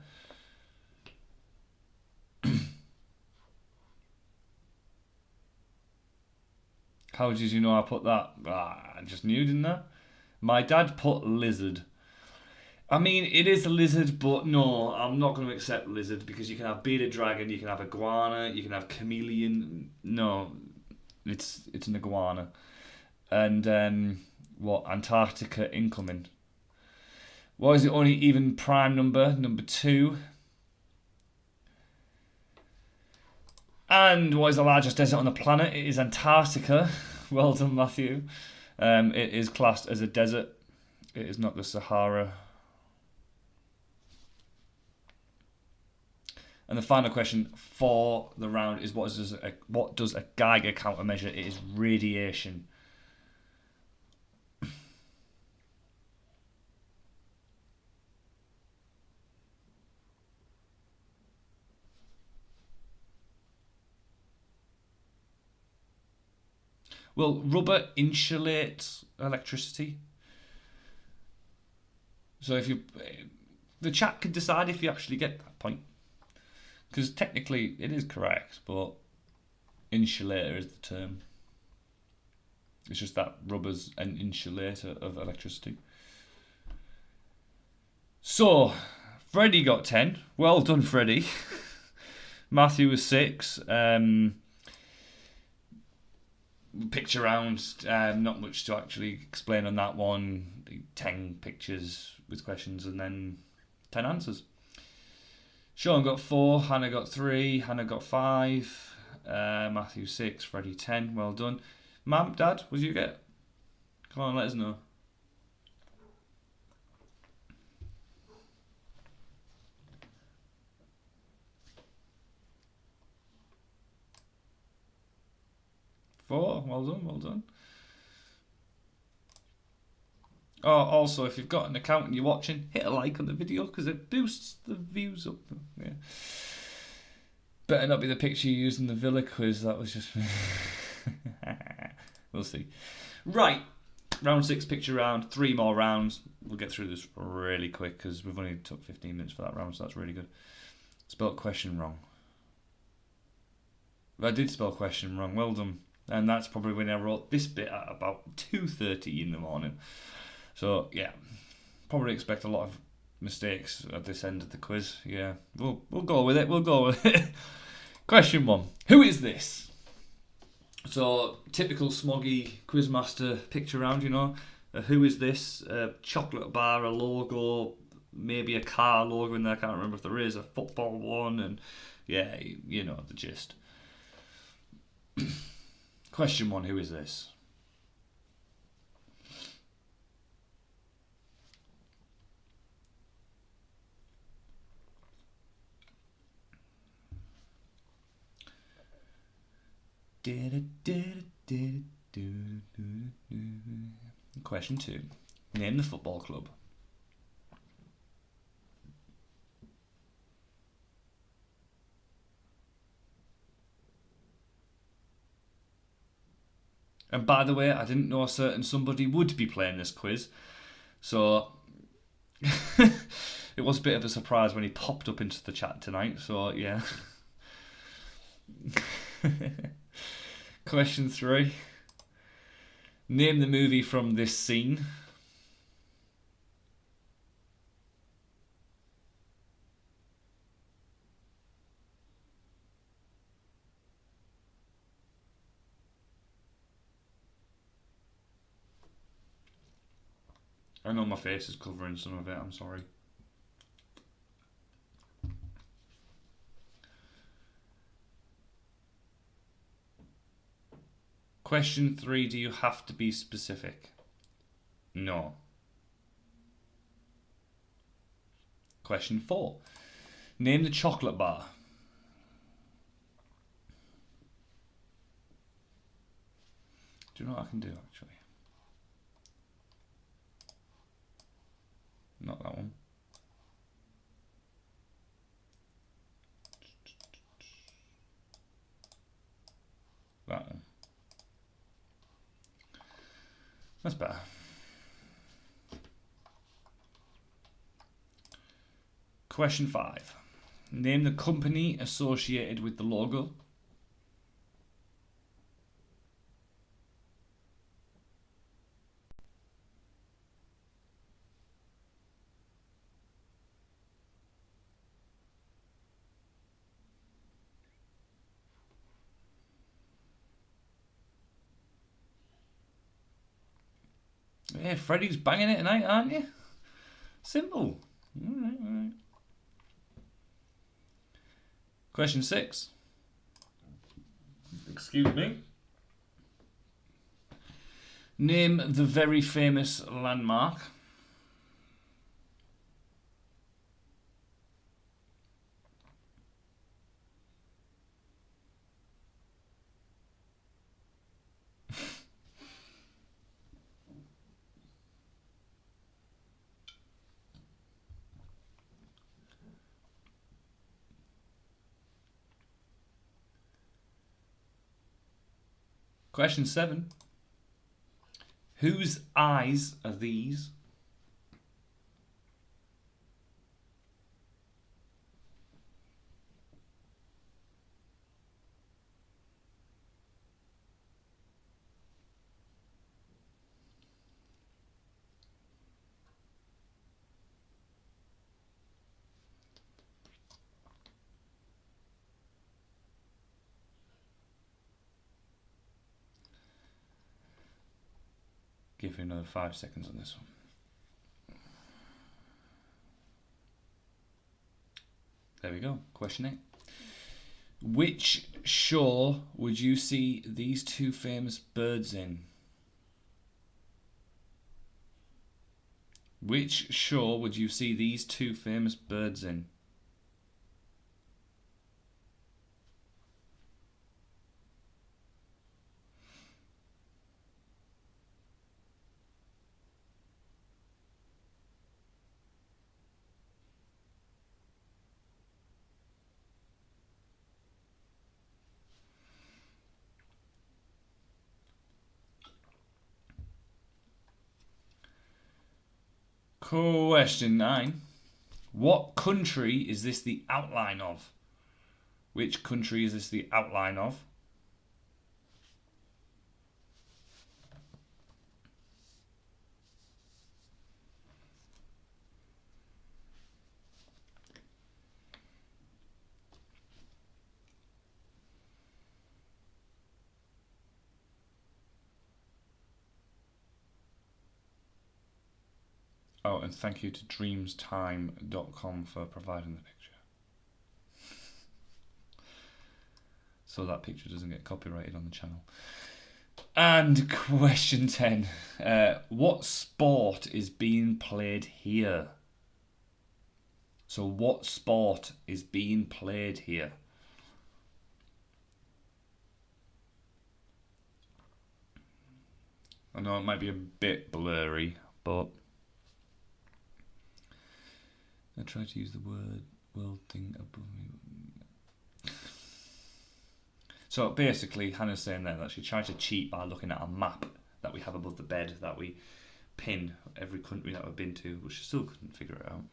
How did you know I put that? I just knew, didn't I? My dad put lizard. I mean, it is a lizard, but no, I'm not going to accept lizard because you can have bearded dragon, you can have iguana, you can have chameleon. No, it's an iguana. And what Antarctica incoming? What is it? Only even prime number 2. And what is the largest desert on the planet? It is Antarctica. Well done, Matthew. It is classed as a desert. It is not the Sahara. And the final question for the round is what does a Geiger counter measure? It is radiation. Well, rubber insulates electricity. So if the chat can decide if you actually get that point. Because technically it is correct, but insulator is the term. It's just that rubber's an insulator of electricity. So, Freddie got 10. Well done, Freddie. Matthew was 6. Picture round, not much to actually explain on that one. 10 pictures with questions and then 10 answers. Sean got 4, Hannah got 3, Hannah got 5, Matthew 6, Freddie 10. Well done. Mum, Dad, what did you get? Come on, let us know. Four, well done, well done. Oh, also, if you've got an account and you're watching, hit a like on the video because it boosts the views up. Yeah. Better not be the picture you used in the Villa quiz. That was just... We'll see. Right. Round 6 picture round. 3 more rounds. We'll get through this really quick because we've only took 15 minutes for that round, so that's really good. Spelled question wrong. I did spell question wrong. Well done. And that's probably when I wrote this bit at about 2:30 in the morning. So, yeah, probably expect a lot of mistakes at this end of the quiz. Yeah, we'll go with it. We'll go with it. Question 1. Who is this? So, typical Smoggie quizmaster picture round, you know. Who is this? A chocolate bar, a logo, maybe a car logo in there. I can't remember if there is. A football one. And, yeah, you know the gist. Question 1. Who is this? Question 2. Name the football club. And by the way, I didn't know a certain somebody would be playing this quiz. So it was a bit of a surprise when he popped up into the chat tonight. So yeah. Question 3. Name the movie from this scene. I know my face is covering some of it, I'm sorry. Question 3, do you have to be specific? No. Question 4, name the chocolate bar. Do you know what I can do actually? Not that one. That one. That's better. Question 5. Name the company associated with the logo. Hey, Freddie's banging it tonight, aren't you? Simple. All right. Question 6. Excuse me. Name the very famous landmark. Question 7. Whose eyes are these? Give you another 5 seconds on this one. There we go. Question 8. Which shore would you see these two famous birds in? Which shore would you see these two famous birds in? Question 9. What country is this the outline of? Which country is this the outline of? Oh, and thank you to dreamstime.com for providing the picture. So that picture doesn't get copyrighted on the channel. And question 10. What sport is being played here? So what sport is being played here? I know it might be a bit blurry, but I try to use the world thing above me. So basically, Hannah's saying there that she tried to cheat by looking at a map that we have above the bed that we pin every country that we've been to, but she still couldn't figure it out.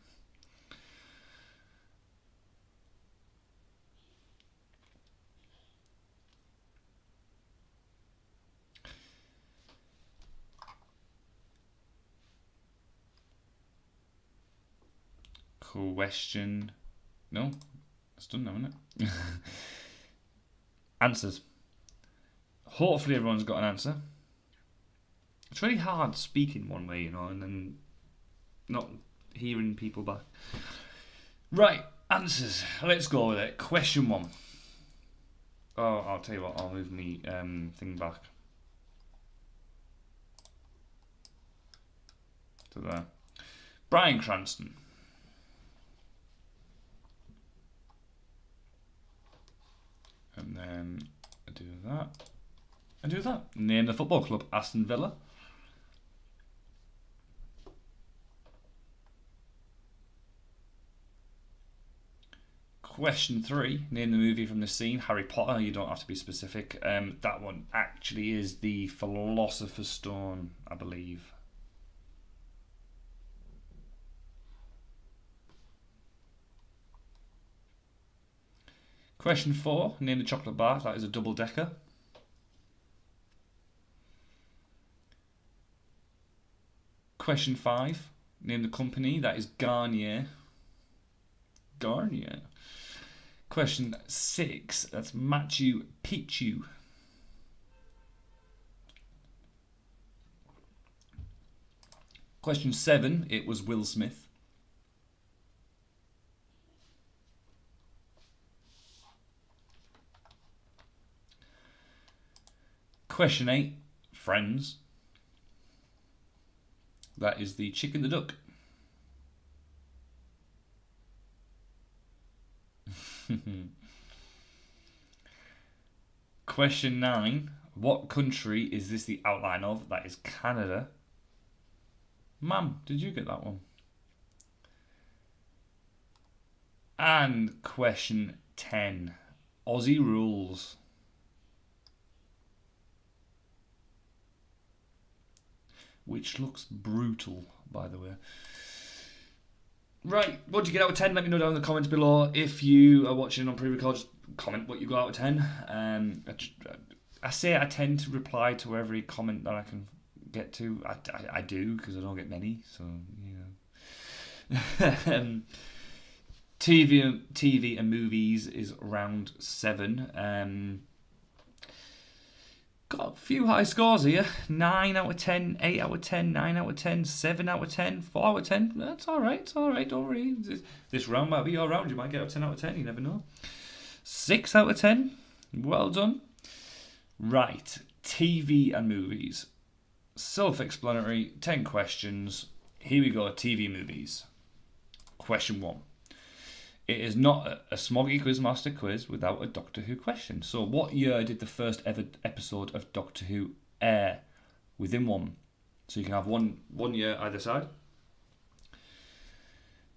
Question. No, it's done now, isn't it? Answers. Hopefully everyone's got an answer. It's really hard speaking one way, and then not hearing people back. Right, answers. Let's go with it. Question 1. Oh, I'll tell you what, I'll move me thing back to there. Bryan Cranston. And then I do that. I do that. Name the football club. Aston Villa. Question 3. Name the movie from the scene. Harry Potter. You don't have to be specific. That one actually is the Philosopher's Stone, I believe. Question 4. Name the chocolate bar. That is a double decker. Question 5. Name the company. That is Garnier. Garnier. Question 6. That's Machu Picchu. Question 7, it was Will Smith. Question 8, Friends. That is the chicken the duck. Question 9, what country is this the outline of? That is Canada. Ma'am, did you get that one? And question 10, Aussie rules. Which looks brutal, by the way. Right, what did you get out of 10? Let me know down in the comments below. If you are watching on pre-record, just comment what you got out of 10. I say I tend to reply to every comment that I can get to. I do, because I don't get many, so, you know. TV and movies is round 7. Got a few high scores here. 9 out of 10, 8 out of 10, 9 out of 10, 7 out of 10, 4 out of 10. That's alright, it's alright, don't worry. This round might be your round, you might get a 10 out of 10, you never know. 6 out of 10, well done. Right, TV and movies. Self-explanatory, 10 questions. Here we go, TV movies. Question 1. It is not a Smoggie Quizmaster quiz without a Doctor Who question. So what year did the first ever episode of Doctor Who air? Within one. So you can have one year either side.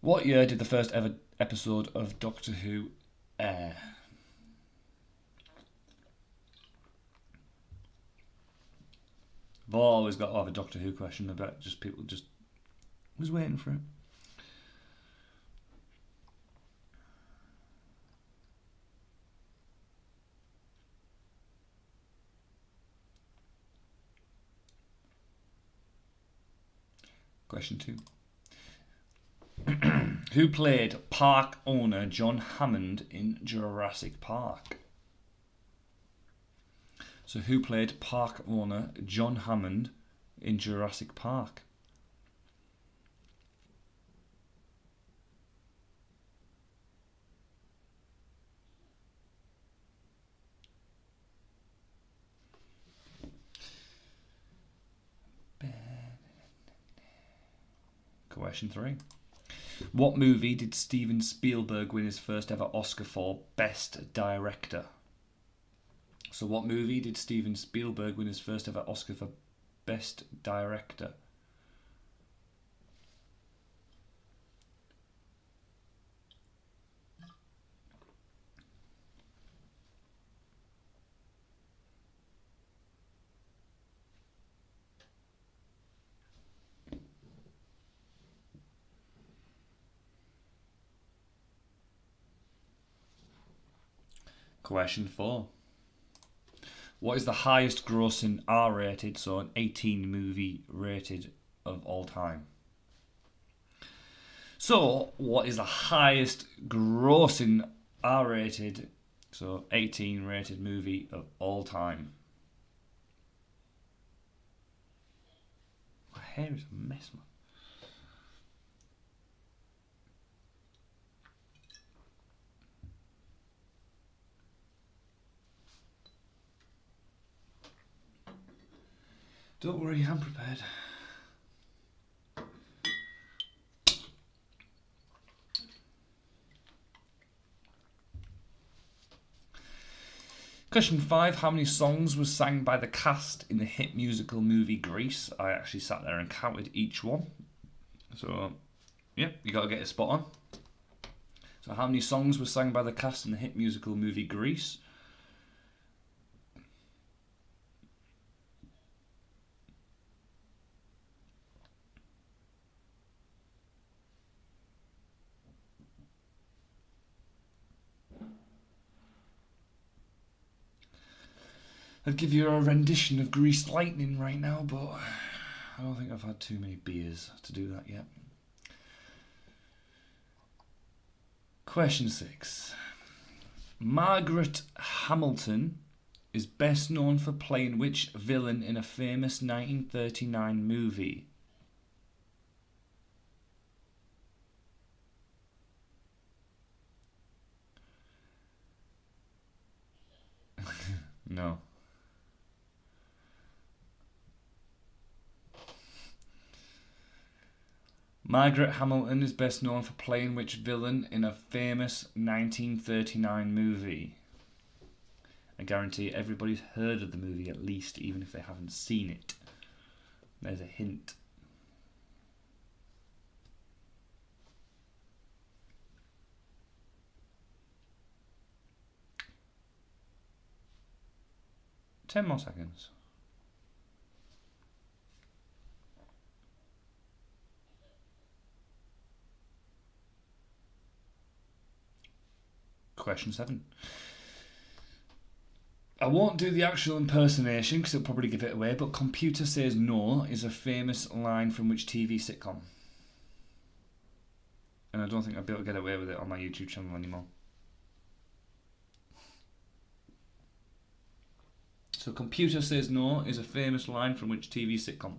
What year did the first ever episode of Doctor Who air? I've always got to have a Doctor Who question. I bet just people just was waiting for it. Question 2. Who played park owner John Hammond in Jurassic Park? So who played park owner John Hammond in Jurassic Park? Question 3. What movie did Steven Spielberg win his first ever Oscar for Best Director? So what movie did Steven Spielberg win his first ever Oscar for Best Director? Question 4. What is the highest grossing R-rated, so an 18 movie rated of all time? So, what is the highest grossing R-rated, so 18 rated movie of all time? My hair is a mess, man. Don't worry, I'm prepared. Question 5. How many songs was sang by the cast in the hit musical movie Grease? I actually sat there and counted each one. So, yeah, you got to get it spot on. So how many songs were sang by the cast in the hit musical movie Grease? I'd give you a rendition of Greased Lightning right now, but I don't think I've had too many beers to do that yet. Question 6. Margaret Hamilton is best known for playing which villain in a famous 1939 movie? No. Margaret Hamilton is best known for playing which villain in a famous 1939 movie? I guarantee everybody's heard of the movie at least, even if they haven't seen it. There's a hint. Ten more seconds. Question 7. I won't do the actual impersonation because it'll probably give it away, but "Computer Says No" is a famous line from which TV sitcom? And I don't think I'll be able to get away with it on my YouTube channel anymore. So "Computer Says No" is a famous line from which TV sitcom?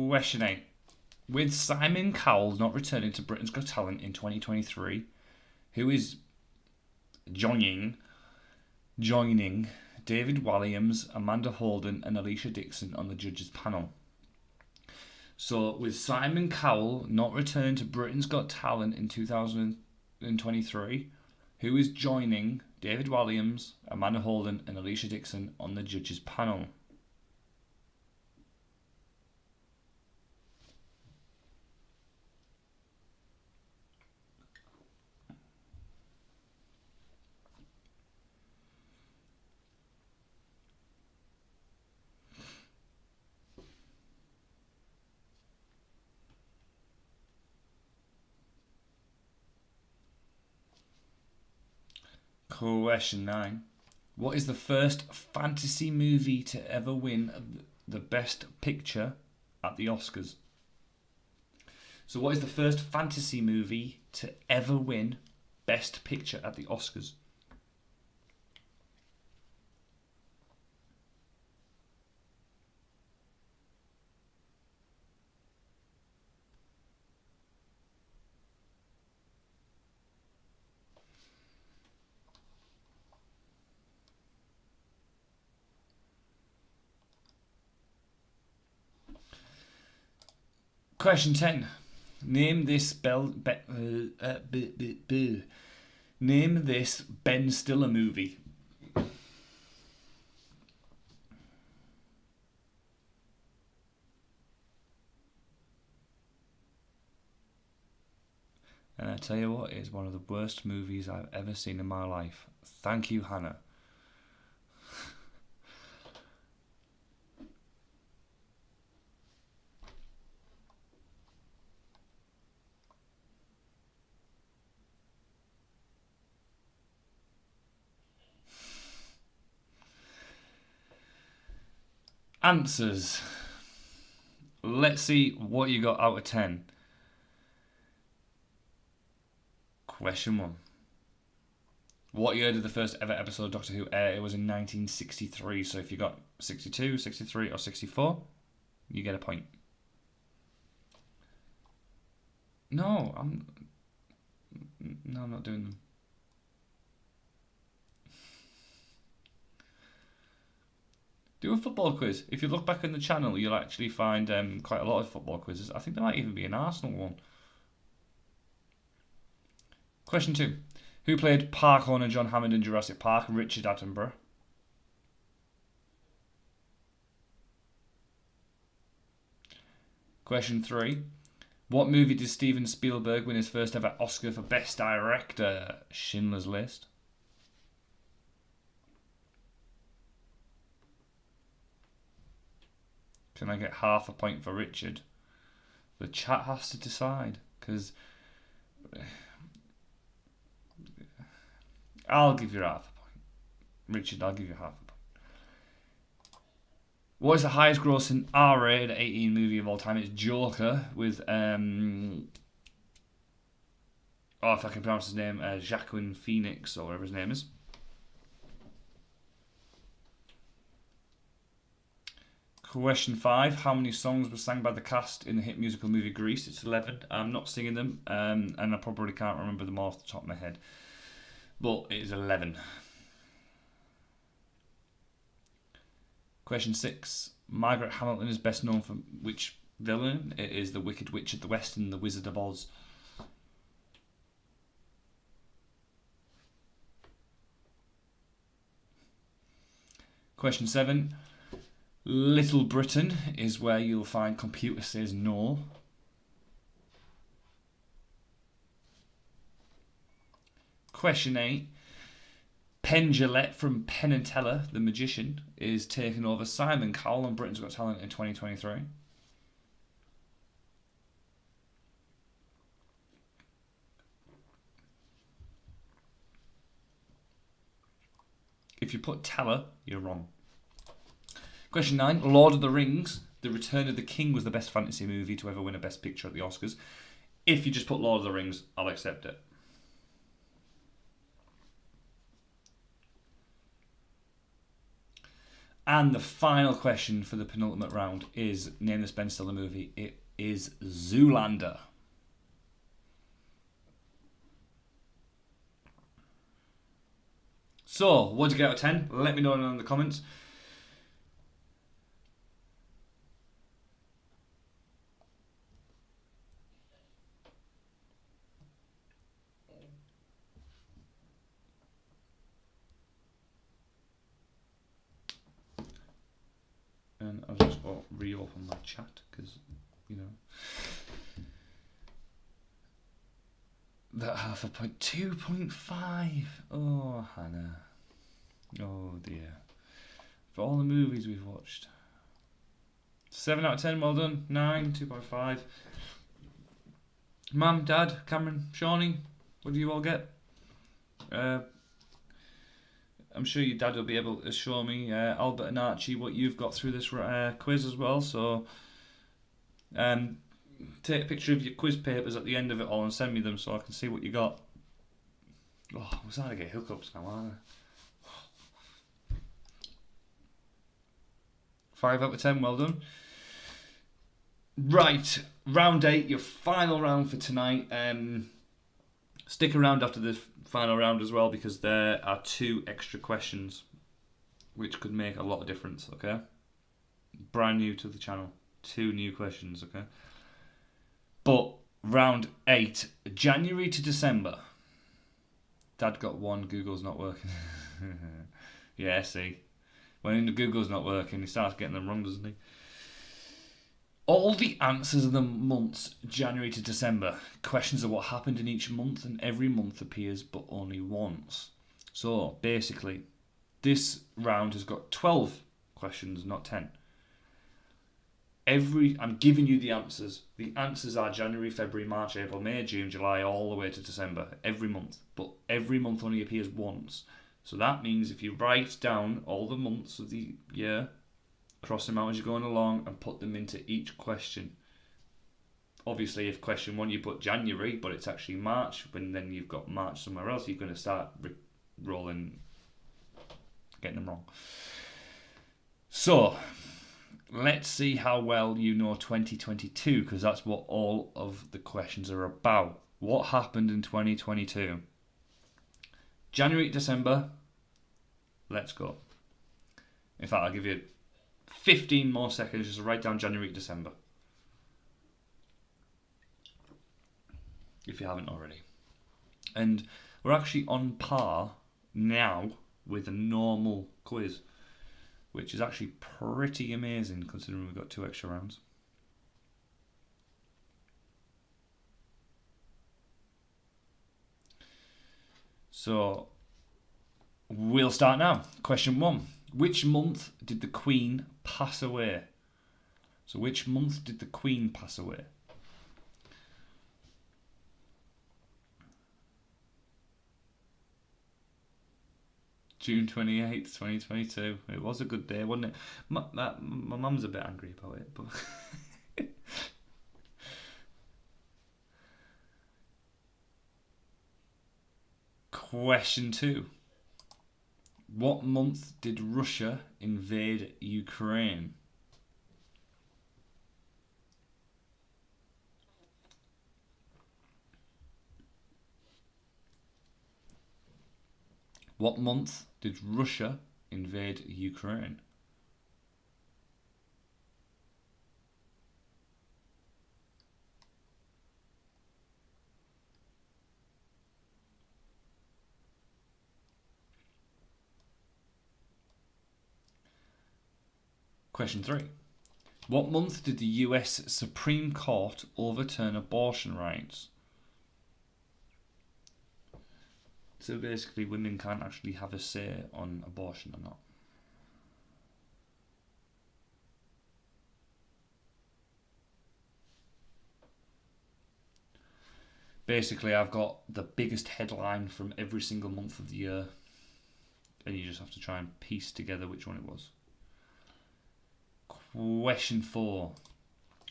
Question 8. With Simon Cowell not returning to Britain's Got Talent in 2023, who is joining David Walliams, Amanda Holden and Alicia Dixon on the judges panel? So with Simon Cowell not returning to Britain's Got Talent in 2023, who is joining David Walliams, Amanda Holden and Alicia Dixon on the judges panel? Question 9. What is the first fantasy movie to ever win the Best Picture at the Oscars? So what is the first fantasy movie to ever win Best Picture at the Oscars? Question 10. Name this Name this Ben Stiller movie. And I tell you what, it is one of the worst movies I've ever seen in my life. Thank you, Hannah. Answers. Let's see what you got out of 10. Question 1. What year did the first ever episode of Doctor Who air? It was in 1963. So if you got 62, 63 or 64, you get a point. No, I'm not doing them. Do a football quiz. If you look back in the channel, you'll actually find quite a lot of football quizzes. I think there might even be an Arsenal one. Question 2. Who played Parkhorn and John Hammond in Jurassic Park? Richard Attenborough. Question 3. What movie did Steven Spielberg win his first ever Oscar for Best Director? Schindler's List. Can I get half a point for Richard? The chat has to decide, because I'll give you half a point. Richard, I'll give you half a point. What is the highest grossing R-rated 18 movie of all time? It's Joker with, if I can pronounce his name, Joaquin Phoenix, or whatever his name is. Question 5. How many songs were sang by the cast in the hit musical movie Grease? It's 11. I'm not singing them, and I probably can't remember them all off the top of my head. But it is 11. Question 6. Margaret Hamilton is best known for which villain? It is the Wicked Witch of the West in The Wizard of Oz. Question 7. Little Britain is where you'll find Computer Says No. Question 8. Penn Jillette from Penn and Teller, the magician, is taking over Simon Cowell on Britain's Got Talent in 2023. If you put Teller, you're wrong. Question 9. Lord of the Rings, The Return of the King was the best fantasy movie to ever win a Best Picture at the Oscars. If you just put Lord of the Rings, I'll accept it. And the final question for the penultimate round is name this Ben Stiller movie. It is Zoolander. So, what did you get out of 10? Let me know in the comments. And I'll just reopen my chat because, you know, that half a point, 2.5. Oh, Hannah. Oh dear. For all the movies we've watched. 7 out of 10, well done. 9, 2.5. Mum, Dad, Cameron, Shawnee, what do you all get? I'm sure your dad will be able to show me, Albert and Archie, what you've got through this quiz as well. So take a picture of your quiz papers at the end of it all and send me them so I can see what you got. Oh, I'm starting to get hookups now, aren't I? 5 out of 10, well done. Right, round 8, your final round for tonight. Stick around after the final round as well because there are 2 extra questions which could make a lot of difference, okay? Brand new to the channel. 2 new questions, okay? But round 8, January to December. Dad got 1, Google's not working. Yeah, see. When the Google's not working, he starts getting them wrong, doesn't he? All the answers of the months January to December. Questions of what happened in each month, and every month appears but only once. So basically, this round has got 12 questions, not 10. I'm giving you the answers. The answers are January, February, March, April, May, June, July, all the way to December. Every month. But every month only appears once. So that means if you write down all the months of the year, cross them out as you're going along and put them into each question. Obviously, if question 1 you put January, but it's actually March, and then you've got March somewhere else, you're going to start rolling, getting them wrong. So, let's see how well you know 2022, because that's what all of the questions are about. What happened in 2022? January, December, let's go. In fact, I'll give you 15 more seconds just to write down January, December. If you haven't already. And we're actually on par now with a normal quiz, which is actually pretty amazing considering we've got 2 extra rounds. So, we'll start now. Question 1. Which month did the Queen pass away? So, which month did the Queen pass away? June 28th, 2022. It was a good day, wasn't it? My mum's a bit angry about it, but... Question 2. What month did Russia invade Ukraine? What month did Russia invade Ukraine? Question 3. What month did the US Supreme Court overturn abortion rights? So basically, women can't actually have a say on abortion or not. Basically, I've got the biggest headline from every single month of the year, and you just have to try and piece together which one it was. Question 4.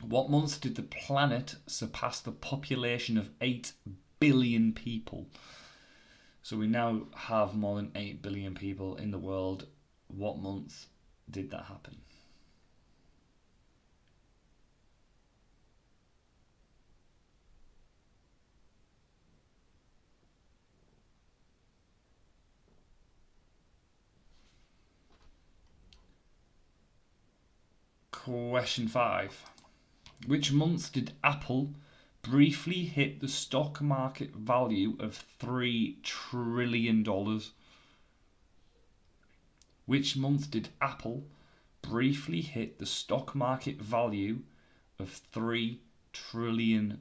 What month did the planet surpass the population of 8 billion people? So we now have more than 8 billion people in the world. What month did that happen? Question 5. Which month did Apple briefly hit the stock market value of $3 trillion? Which month did Apple briefly hit the stock market value of $3 trillion?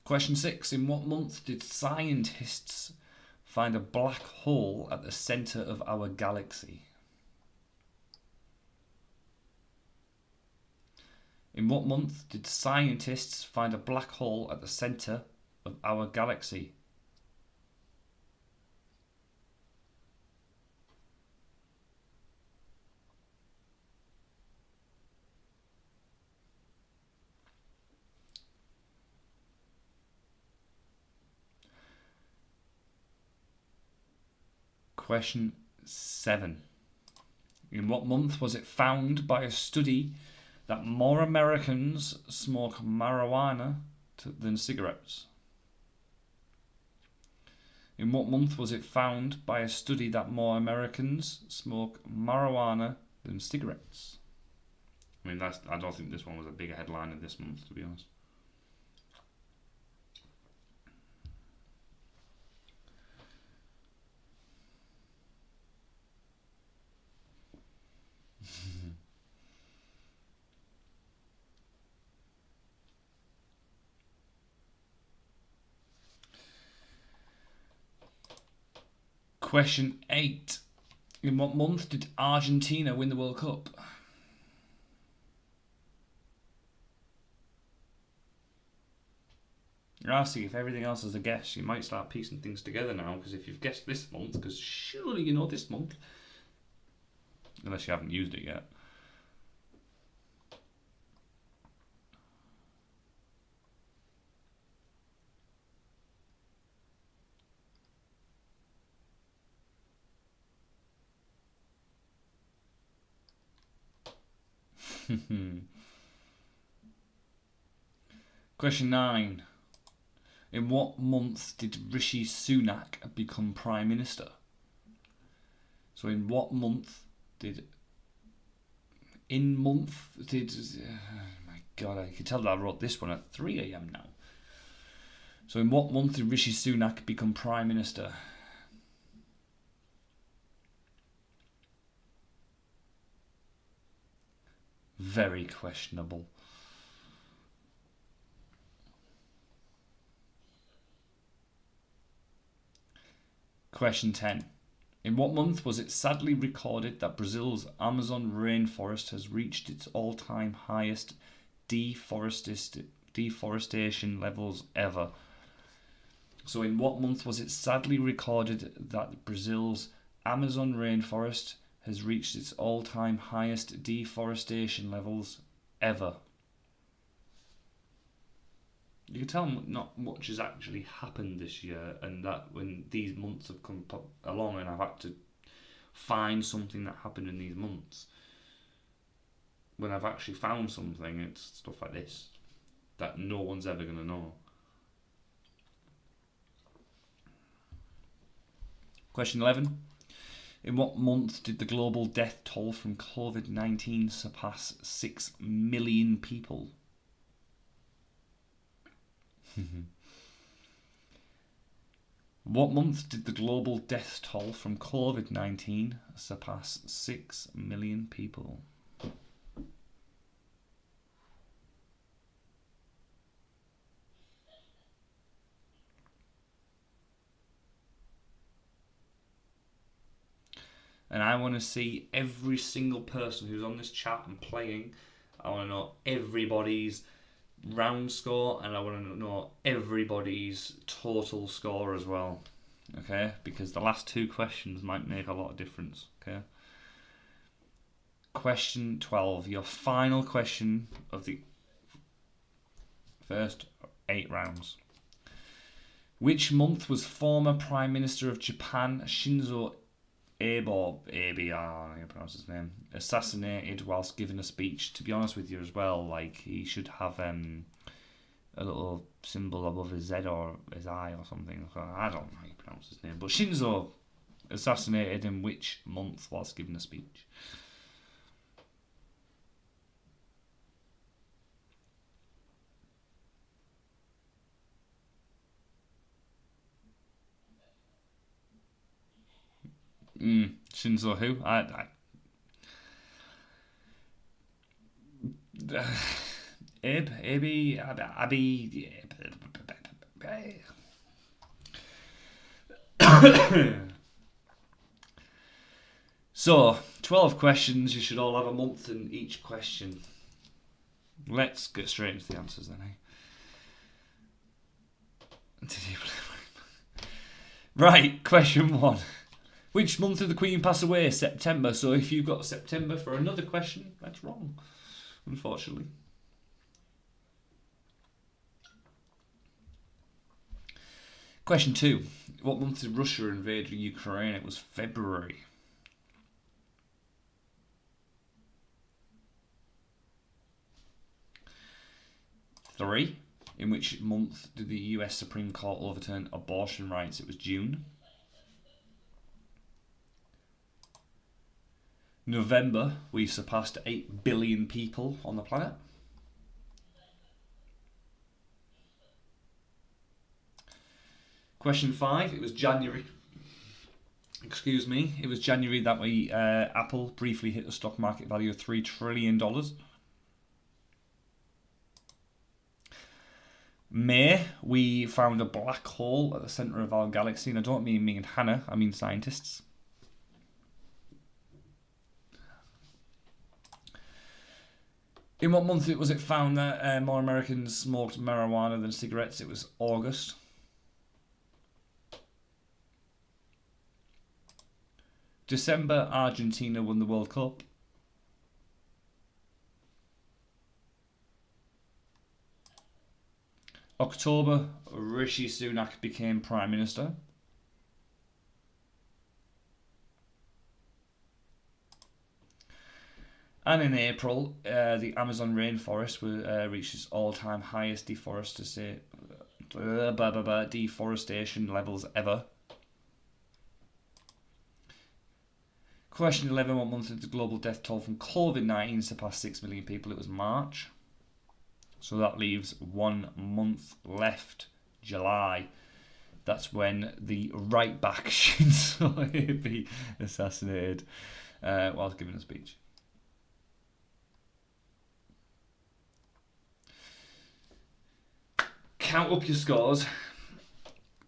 Question 6. In what month did scientists find a black hole at the centre of our galaxy? In what month did scientists find a black hole at the centre of our galaxy? Question 7. In what month was it found by a study that more Americans smoke marijuana than cigarettes? In what month was it found by a study that more Americans smoke marijuana than cigarettes? I mean, I don't think this one was a bigger headline in this month, to be honest. Question 8. In what month did Argentina win the World Cup? I'll see if everything else is a guess. You might start piecing things together now, because if you've guessed this month, because surely you know this month. Unless you haven't used it yet. Question 9. In what month did Rishi Sunak become Prime Minister? So in what month did... Oh my God, I can tell that I wrote this one at 3 a.m. now. So in what month did Rishi Sunak become Prime Minister? Very questionable. Question 10. In what month was it sadly recorded that Brazil's Amazon rainforest has reached its all-time highest deforestation levels ever? So in what month was it sadly recorded that Brazil's Amazon rainforest has reached its all-time highest deforestation levels ever? you can tell not much has actually happened this year, and that when these months have come along and I've had to find something that happened in these months, when I've actually found something, it's stuff like this that no one's ever going to know. Question 11. In what month did the global death toll from COVID-19 surpass 6 million people? What month did the global death toll from COVID-19 surpass 6 million people? And I want to see every single person who's on this chat and playing. I want to know everybody's round score, and I want to know everybody's total score as well. Okay? Because the last two questions might make a lot of difference. Okay? Question 12. Your final question of the first 8 rounds. Which month was former Prime Minister of Japan Shinzo Abe, I can't pronounce his name, assassinated whilst giving a speech? To be honest with you as well, like, he should have a little symbol above his Z or his eye or something. I don't know how you pronounce his name, but Shinzo assassinated in which month whilst giving a speech? Shinzo who? So, 12 questions. You should all have a month in each question. Let's get straight into the answers then, Right, question 1. Which month did the Queen pass away? September. So if you've got September for another question, that's wrong, unfortunately. Question 2. What month did Russia invade Ukraine? It was February. Three. In which month did the US Supreme Court overturn abortion rights? It was June. November, we surpassed 8 billion people on the planet. Question 5, it was January. It was January that we Apple briefly hit a stock market value of $3 trillion. May, we found a black hole at the centre of our galaxy, and I don't mean me and Hannah, I mean scientists. In what month was it found that more Americans smoked marijuana than cigarettes? It was August. December, Argentina won the World Cup. October, Rishi Sunak became Prime Minister. And in April, the Amazon rainforest reached its all-time highest deforestation levels ever. Question 11, what month did the global death toll from COVID-19 surpass 6 million people? It was March. So that leaves 1 month left, July. That's when the right back Shinzo Abe assassinated whilst giving a speech. Count up your scores.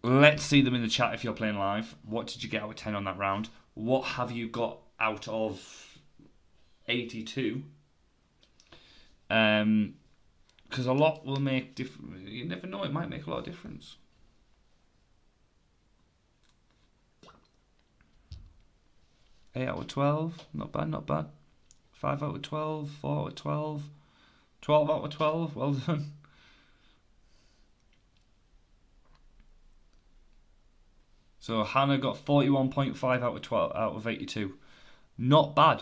Let's see them in the chat if you're playing live. What did you get out of 10 on that round? What have you got out of 82? Because a lot will make difference. You never know, it might make a lot of difference. Eight out of 12, not bad, not bad. 5 out of 12, 4 out of 12, 12 out of 12, well done. So Hannah got 41.5 out of 12 out of 82. Not bad.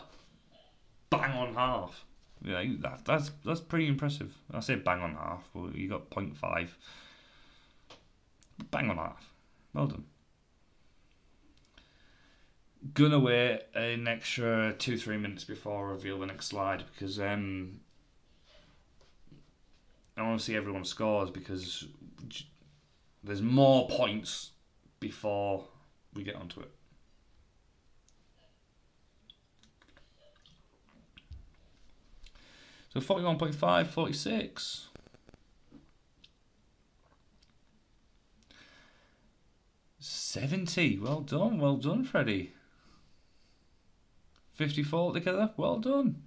Bang on half. Yeah, that's pretty impressive. I say bang on half, but you got 0.5. Bang on half. Well done. Gonna wait an extra 2-3 minutes before I reveal the next slide because I want to see everyone's scores because there's more points before we get onto it. So 41.5, 46. $70. Well done, Freddie. 54 together. Well done.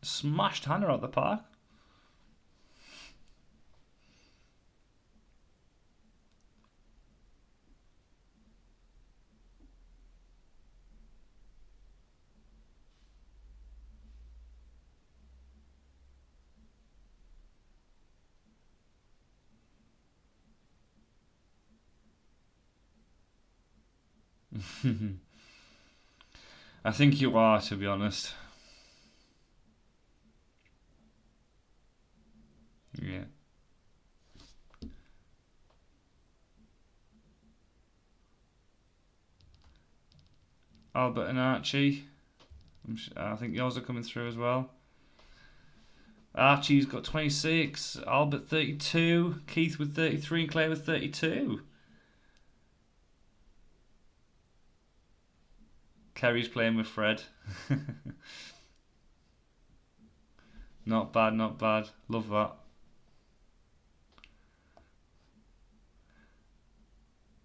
Smashed Hannah out the park. I think you are, to be honest. Yeah. Albert and Archie. I think yours are coming through as well. Archie's got 26. Albert 32. Keith with 33 and Claire with 32. Kerry's playing with Fred. Not bad, not bad. Love that.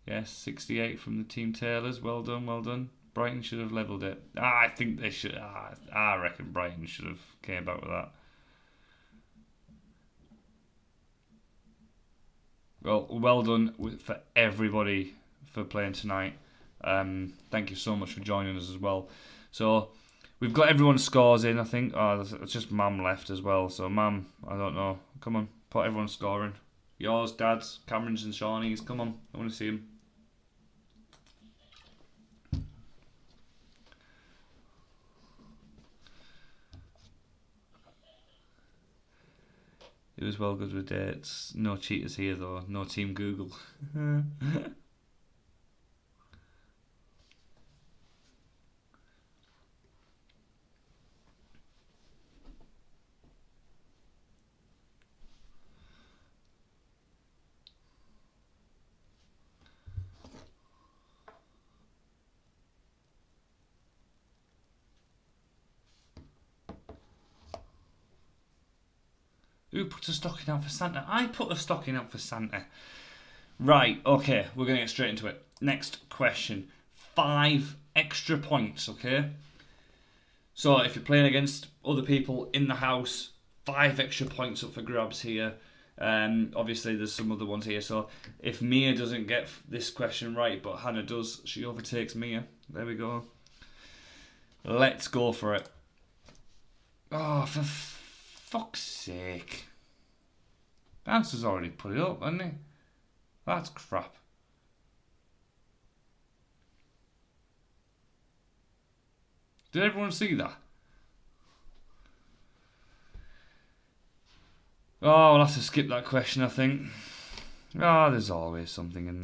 Yes, 68 from the Team Taylors. Well done, well done. Brighton should have levelled it. I think they should. I reckon Brighton should have came back with that. Well done for everybody for playing tonight. Thank you so much for joining us as well. So we've got everyone's scores in, I think. Oh, it's just Mam left as well. So Mam, I don't know. Come on, put everyone's score in. Yours, Dad's, Cameron's and Shawnee's. Come on, I want to see them. It was well good with dates. No cheaters here though. No Team Google. Who put a stocking out for Santa? I put a stocking out for Santa. Right, okay, we're going to get straight into it. Next question. 5 extra points, okay? So if you're playing against other people in the house, 5 extra points up for grabs here. Obviously, there's some other ones here. So if Mia doesn't get this question right, but Hannah does, she overtakes Mia. There we go. Let's go for it. Oh, for fuck's sake. The answer's already put it up, hasn't he? That's crap. Did everyone see that? Oh, we'll have to skip that question, I think. There's always something in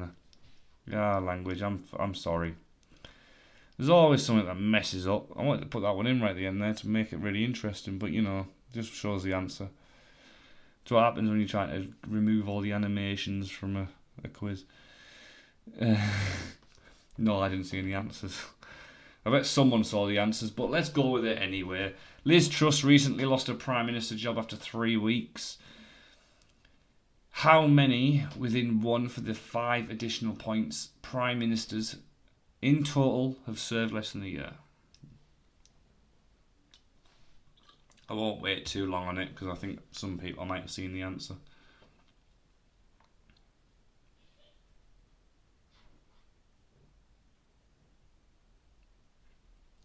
there. Language, I'm sorry. There's always something that messes up. I wanted to put that one in right at the end there to make it really interesting, but you know, just shows the answer. That's what happens when you're trying to remove all the animations from a quiz. No, I didn't see any answers. I bet someone saw the answers, but let's go with it anyway. Liz Truss recently lost her Prime Minister job after 3 weeks. How many, within one for the 5 additional points, Prime Ministers in total have served less than a year? I won't wait too long on it because I think some people might have seen the answer.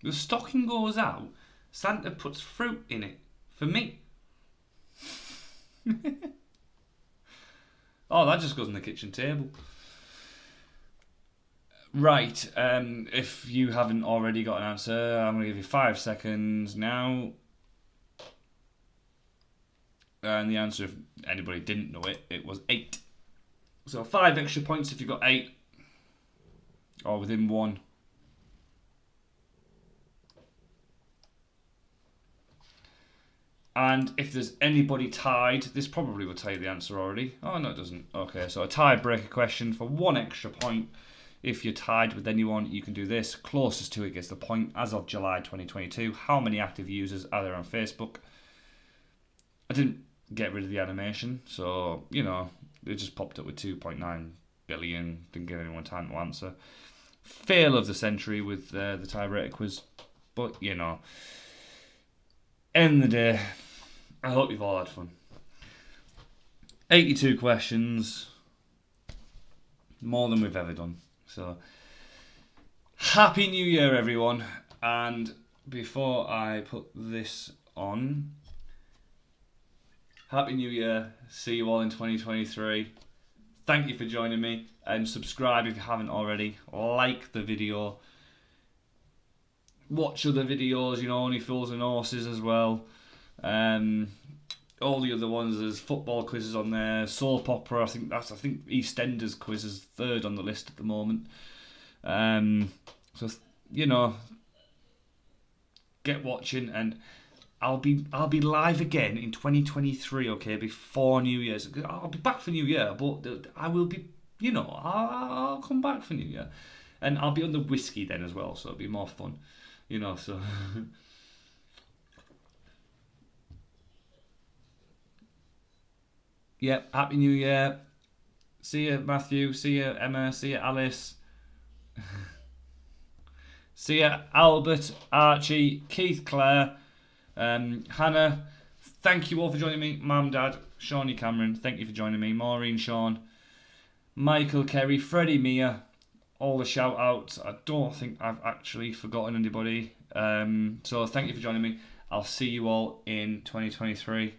The stocking goes out, Santa puts fruit in it for me. Oh, that just goes on the kitchen table. Right, if you haven't already got an answer, I'm going to give you 5 seconds now. And the answer, if anybody didn't know it, it was 8. So 5 extra points if you got 8. Or within 1. And if there's anybody tied, this probably will tell you the answer already. Oh, no, it doesn't. Okay, so a tiebreaker question for 1 extra point. If you're tied with anyone, you can do this. Closest to it gets the point. As of July 2022, how many active users are there on Facebook? I didn't get rid of the animation, so, you know, it just popped up with 2.9 billion. Didn't give anyone time to answer. Fail of the century with the tiebreaker quiz. But, you know, end of the day, I hope you've all had fun. 82 questions. More than we've ever done. So, Happy New Year, everyone. And before I put this on, Happy New Year. See you all in 2023. Thank you for joining me. And subscribe if you haven't already. Like the video. Watch other videos, you know, Only Fools and Horses as well. All the other ones, there's football quizzes on there, soap opera. I think EastEnders quiz is 3rd on the list at the moment. So you know, get watching, and I'll be live again in 2023. Okay, before New Year's. I'll be back for New Year, but I will be, you know, I'll come back for New Year, and I'll be on the whiskey then as well, so it'll be more fun, you know. So. Yep, Happy New Year. See you, Matthew. See you, Emma. See you, Alice. See you, Albert, Archie, Keith, Claire, Hannah. Thank you all for joining me. Mum, Dad, Shawnee, Cameron. Thank you for joining me. Maureen, Sean, Michael, Kerry, Freddie, Mia. All the shout outs. I don't think I've actually forgotten anybody. So thank you for joining me. I'll see you all in 2023.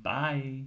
Bye.